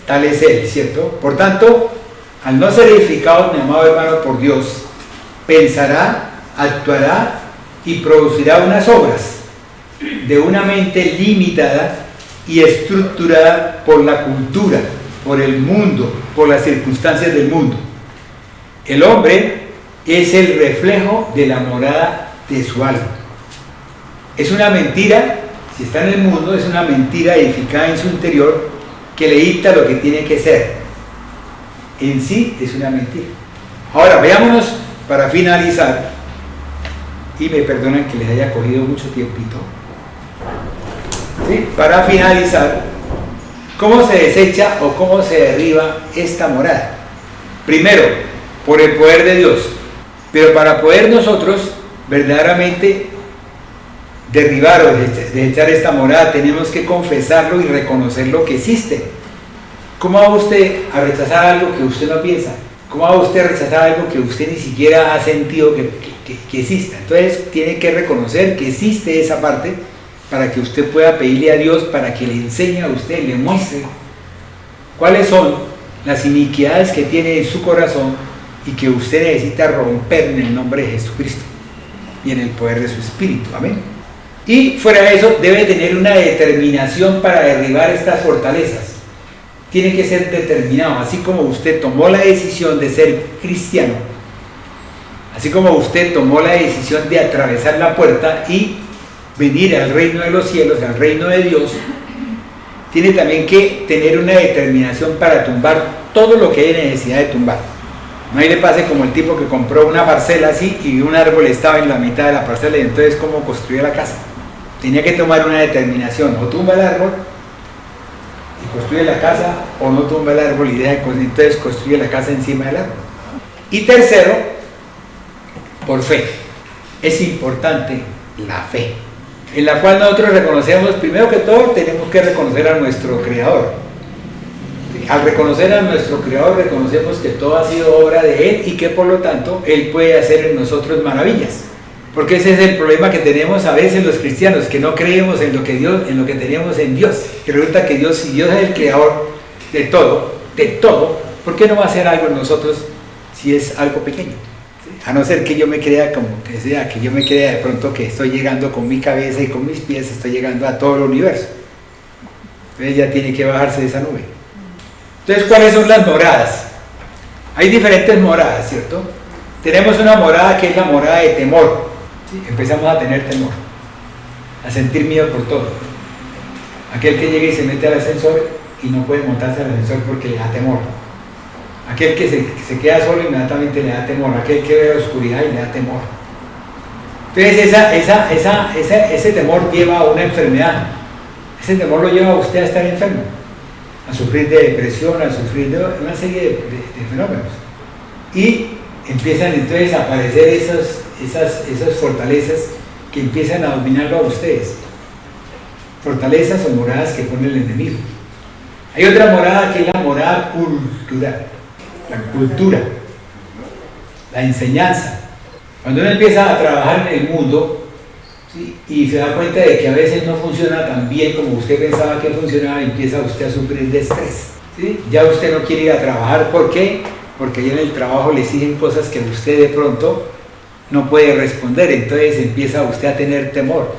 Speaker 2: tal es él, ¿cierto? Por tanto, al no ser edificado, mi amado hermano, por Dios, pensará, actuará y producirá unas obras de una mente limitada y estructurada por la cultura, por el mundo, por las circunstancias del mundo. El hombre es el reflejo de la morada de su alma. Es una mentira, si está en el mundo, es una mentira edificada en su interior que le dicta lo que tiene que ser. En sí es una mentira. Ahora, veámonos para finalizar, y me perdonan que les haya cogido mucho tiempito, ¿sí? Para finalizar, ¿cómo se desecha o cómo se derriba esta morada? Primero, por el poder de Dios. Pero para poder nosotros verdaderamente derribar o desechar esta morada, tenemos que confesarlo y reconocer lo que existe. ¿Cómo va usted a rechazar algo que usted no piensa? ¿Cómo va usted a rechazar algo que usted ni siquiera ha sentido que exista? Entonces tiene que reconocer que existe esa parte para que usted pueda pedirle a Dios para que le enseñe a usted, le muestre cuáles son las iniquidades que tiene en su corazón y que usted necesita romper en el nombre de Jesucristo y en el poder de su Espíritu. Amén. Y fuera de eso, debe tener una determinación para derribar estas fortalezas. Tiene que ser determinado, así como usted tomó la decisión de ser cristiano, así como usted tomó la decisión de atravesar la puerta y venir al reino de los cielos, al reino de Dios, tiene también que tener una determinación para tumbar todo lo que hay necesidad de tumbar. No le pase como el tipo que compró una parcela así y un árbol estaba en la mitad de la parcela y entonces ¿cómo construía la casa? Tenía que tomar una determinación, o tumba el árbol y construye la casa, o no tumba el árbol y entonces construye la casa encima del árbol. Y tercero, por fe. Es importante la fe, en la cual nosotros reconocemos, primero que todo, tenemos que reconocer a nuestro Creador. Al reconocer a nuestro Creador, reconocemos que todo ha sido obra de Él y que por lo tanto Él puede hacer en nosotros maravillas. Porque ese es el problema que tenemos a veces los cristianos, que no creemos en lo que tenemos en Dios. Y resulta que Dios, si Dios es el Creador de todo, ¿por qué no va a hacer algo en nosotros si es algo pequeño? A no ser que yo me crea que yo me crea de pronto que estoy llegando con mi cabeza y con mis pies, estoy llegando a todo el universo. Entonces ya tiene que bajarse de esa nube. Entonces, ¿cuáles son las moradas? Hay diferentes moradas, ¿cierto? Tenemos una morada que es la morada de temor. ¿Sí? Empezamos a tener temor, a sentir miedo por todo. Aquel que llega y se mete al ascensor y no puede montarse al ascensor porque le da temor. Aquel que se queda solo inmediatamente le da temor. Aquel que ve la oscuridad y le da temor. Entonces ese temor lleva a una enfermedad. Ese temor lo lleva a usted a estar enfermo, a sufrir de depresión, a sufrir de una serie de fenómenos. Y empiezan entonces a aparecer esas fortalezas que empiezan a dominarlo a ustedes. Fortalezas o moradas que pone el enemigo. Hay otra morada que es la morada cultural. La cultura, la enseñanza. Cuando uno empieza a trabajar en el mundo, ¿sí? Y se da cuenta de que a veces no funciona tan bien como usted pensaba que funcionaba, empieza usted a sufrir de estrés. ¿Sí? Ya usted no quiere ir a trabajar. ¿Por qué? Porque ya en el trabajo le exigen cosas que usted de pronto no puede responder, entonces empieza usted a tener temor.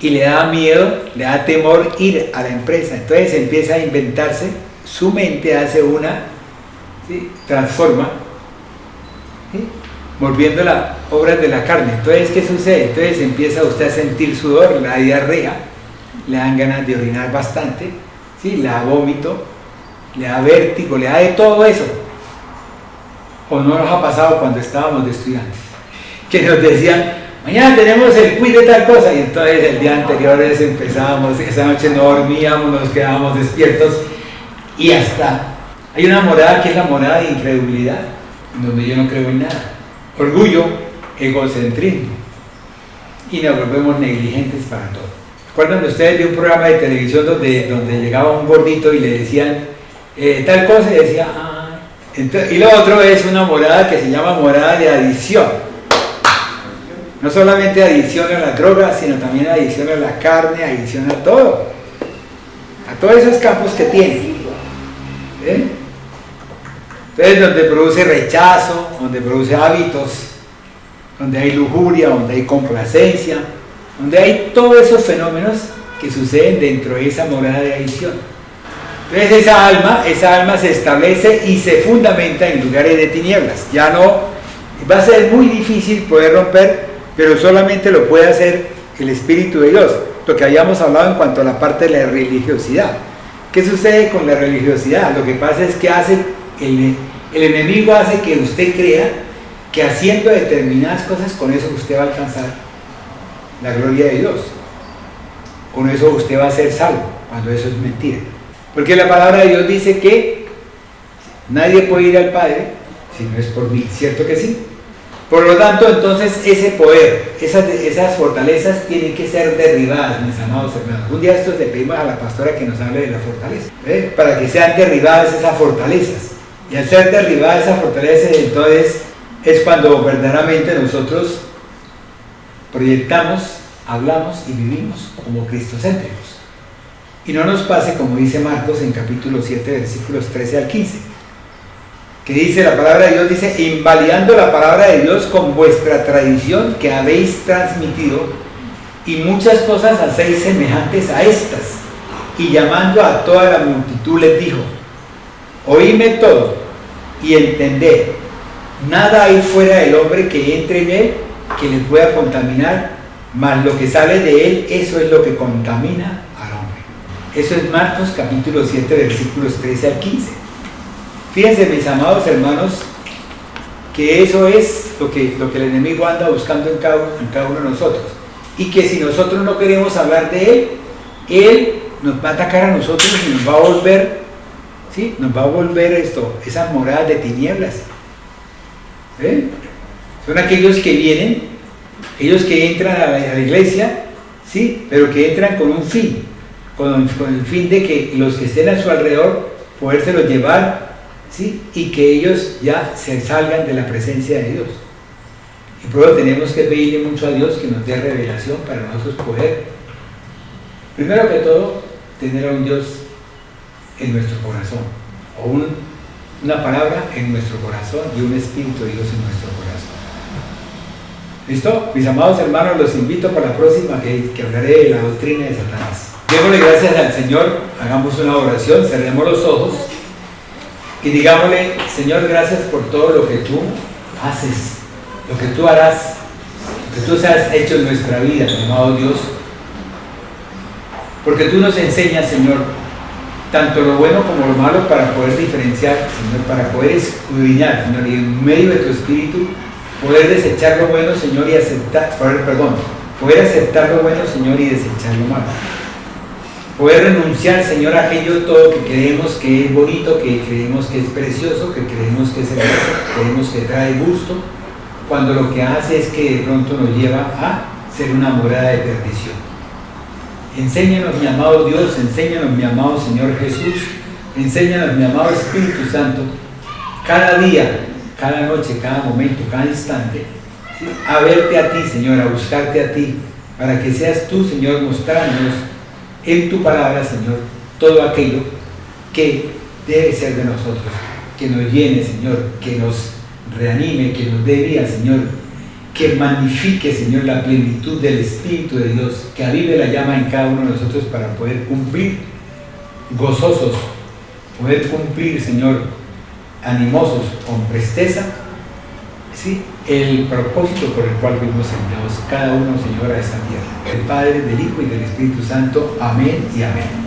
Speaker 2: Y le da miedo, le da temor ir a la empresa. Entonces empieza a inventarse, su mente hace ¿sí? Transforma, ¿sí? Volviéndola obras de la carne. Entonces, ¿qué sucede? Entonces empieza usted a sentir sudor, le da diarrea, le dan ganas de orinar bastante, ¿sí? Le da vómito, le da vértigo, le da de todo eso. ¿O no nos ha pasado cuando estábamos de estudiantes? Que nos decían, mañana tenemos el quiz de tal cosa, y entonces el día anterior empezábamos, esa noche no dormíamos, nos quedábamos despiertos, y hasta hay una morada que es la morada de incredulidad, donde yo no creo en nada. Orgullo, egocentrismo. y nos volvemos negligentes para todo. ¿Recuerdan ustedes de un programa de televisión donde llegaba un gordito y le decían tal cosa y decía, ah? Entonces, y lo otro es una morada que se llama morada de adicción. No solamente adicción a las drogas, sino también adicción a la carne, adicción a todo. A todos esos campos que tiene. Entonces, donde produce rechazo, donde produce hábitos, donde hay lujuria, donde hay complacencia, donde hay todos esos fenómenos que suceden dentro de esa morada de adicción. Entonces esa alma se establece y se fundamenta en lugares de tinieblas. Ya no, va a ser muy difícil poder romper, pero solamente lo puede hacer el Espíritu de Dios. Lo que habíamos hablado en cuanto a la parte de la religiosidad. ¿Qué sucede con la religiosidad? Lo que pasa es que el enemigo hace que usted crea que haciendo determinadas cosas, con eso usted va a alcanzar la gloria de Dios. Con eso usted va a ser salvo, cuando eso es mentira. Porque la palabra de Dios dice que nadie puede ir al Padre si no es por mí, ¿cierto que sí? Por lo tanto, entonces ese poder, esas fortalezas tienen que ser derribadas, mis amados hermanos. Un día estos le pedimos a la pastora que nos hable de la fortaleza, para que sean derribadas esas fortalezas. Y al ser derribadas esas fortalezas, entonces es cuando verdaderamente nosotros proyectamos, hablamos y vivimos como cristocéntricos. Y no nos pase como dice Marcos en capítulo 7, versículos 13 al 15, que dice la palabra de Dios, dice, invalidando la palabra de Dios con vuestra tradición que habéis transmitido, y muchas cosas hacéis semejantes a estas, y llamando a toda la multitud les dijo, oídme todo y entended, nada hay fuera del hombre que entre en él que le pueda contaminar, mas lo que sale de él, eso es lo que contamina al hombre. Eso es Marcos capítulo 7, versículos 13 al 15. Fíjense, mis amados hermanos, que eso es lo que el enemigo anda buscando en cada uno de nosotros. Y que si nosotros no queremos hablar de él nos va a atacar a nosotros y nos va a volver, ¿sí? Nos va a volver esas moradas de tinieblas. Son aquellos que vienen, ellos que entran a la iglesia, ¿sí? Pero que entran con un fin, con el fin de que los que estén a su alrededor, podérselos llevar, ¿sí? Y que ellos ya se salgan de la presencia de Dios. Y por eso tenemos que pedirle mucho a Dios que nos dé revelación para nosotros poder, primero que todo, tener a un Dios en nuestro corazón, o una palabra en nuestro corazón y un Espíritu de Dios en nuestro corazón. ¿Listo? Mis amados hermanos, los invito para la próxima que hablaré de la doctrina de Satanás. Démosle gracias al Señor, hagamos una oración, cerremos los ojos y digámosle, Señor, gracias por todo lo que tú haces, lo que tú harás, lo que tú has hecho en nuestra vida, mi amado Dios, porque tú nos enseñas, Señor, tanto lo bueno como lo malo para poder diferenciar, Señor, para poder escudriñar, Señor, y en medio de tu Espíritu poder desechar lo bueno, Señor, y poder aceptar lo bueno, Señor, y desechar lo malo. Poder renunciar, Señor, a aquello todo que creemos que es bonito, que creemos que es precioso, que creemos que es hermoso, que creemos que trae gusto, cuando lo que hace es que de pronto nos lleva a ser una morada de perdición. Enséñanos, mi amado Dios, enséñanos, mi amado Señor Jesús, enséñanos, mi amado Espíritu Santo, cada día, cada noche, cada momento, cada instante, ¿sí? A verte a ti, Señor, a buscarte a ti, para que seas tú, Señor, mostrándonos en tu palabra, Señor, todo aquello que debe ser de nosotros, que nos llene, Señor, que nos reanime, que nos dé vida, Señor, que magnifique, Señor, la plenitud del Espíritu de Dios, que avive la llama en cada uno de nosotros para poder cumplir gozosos, poder cumplir, Señor, animosos, con presteza, ¿sí? El propósito por el cual fuimos enviados cada uno, Señor, a esta tierra. Del Padre, del Hijo y del Espíritu Santo. Amén y amén.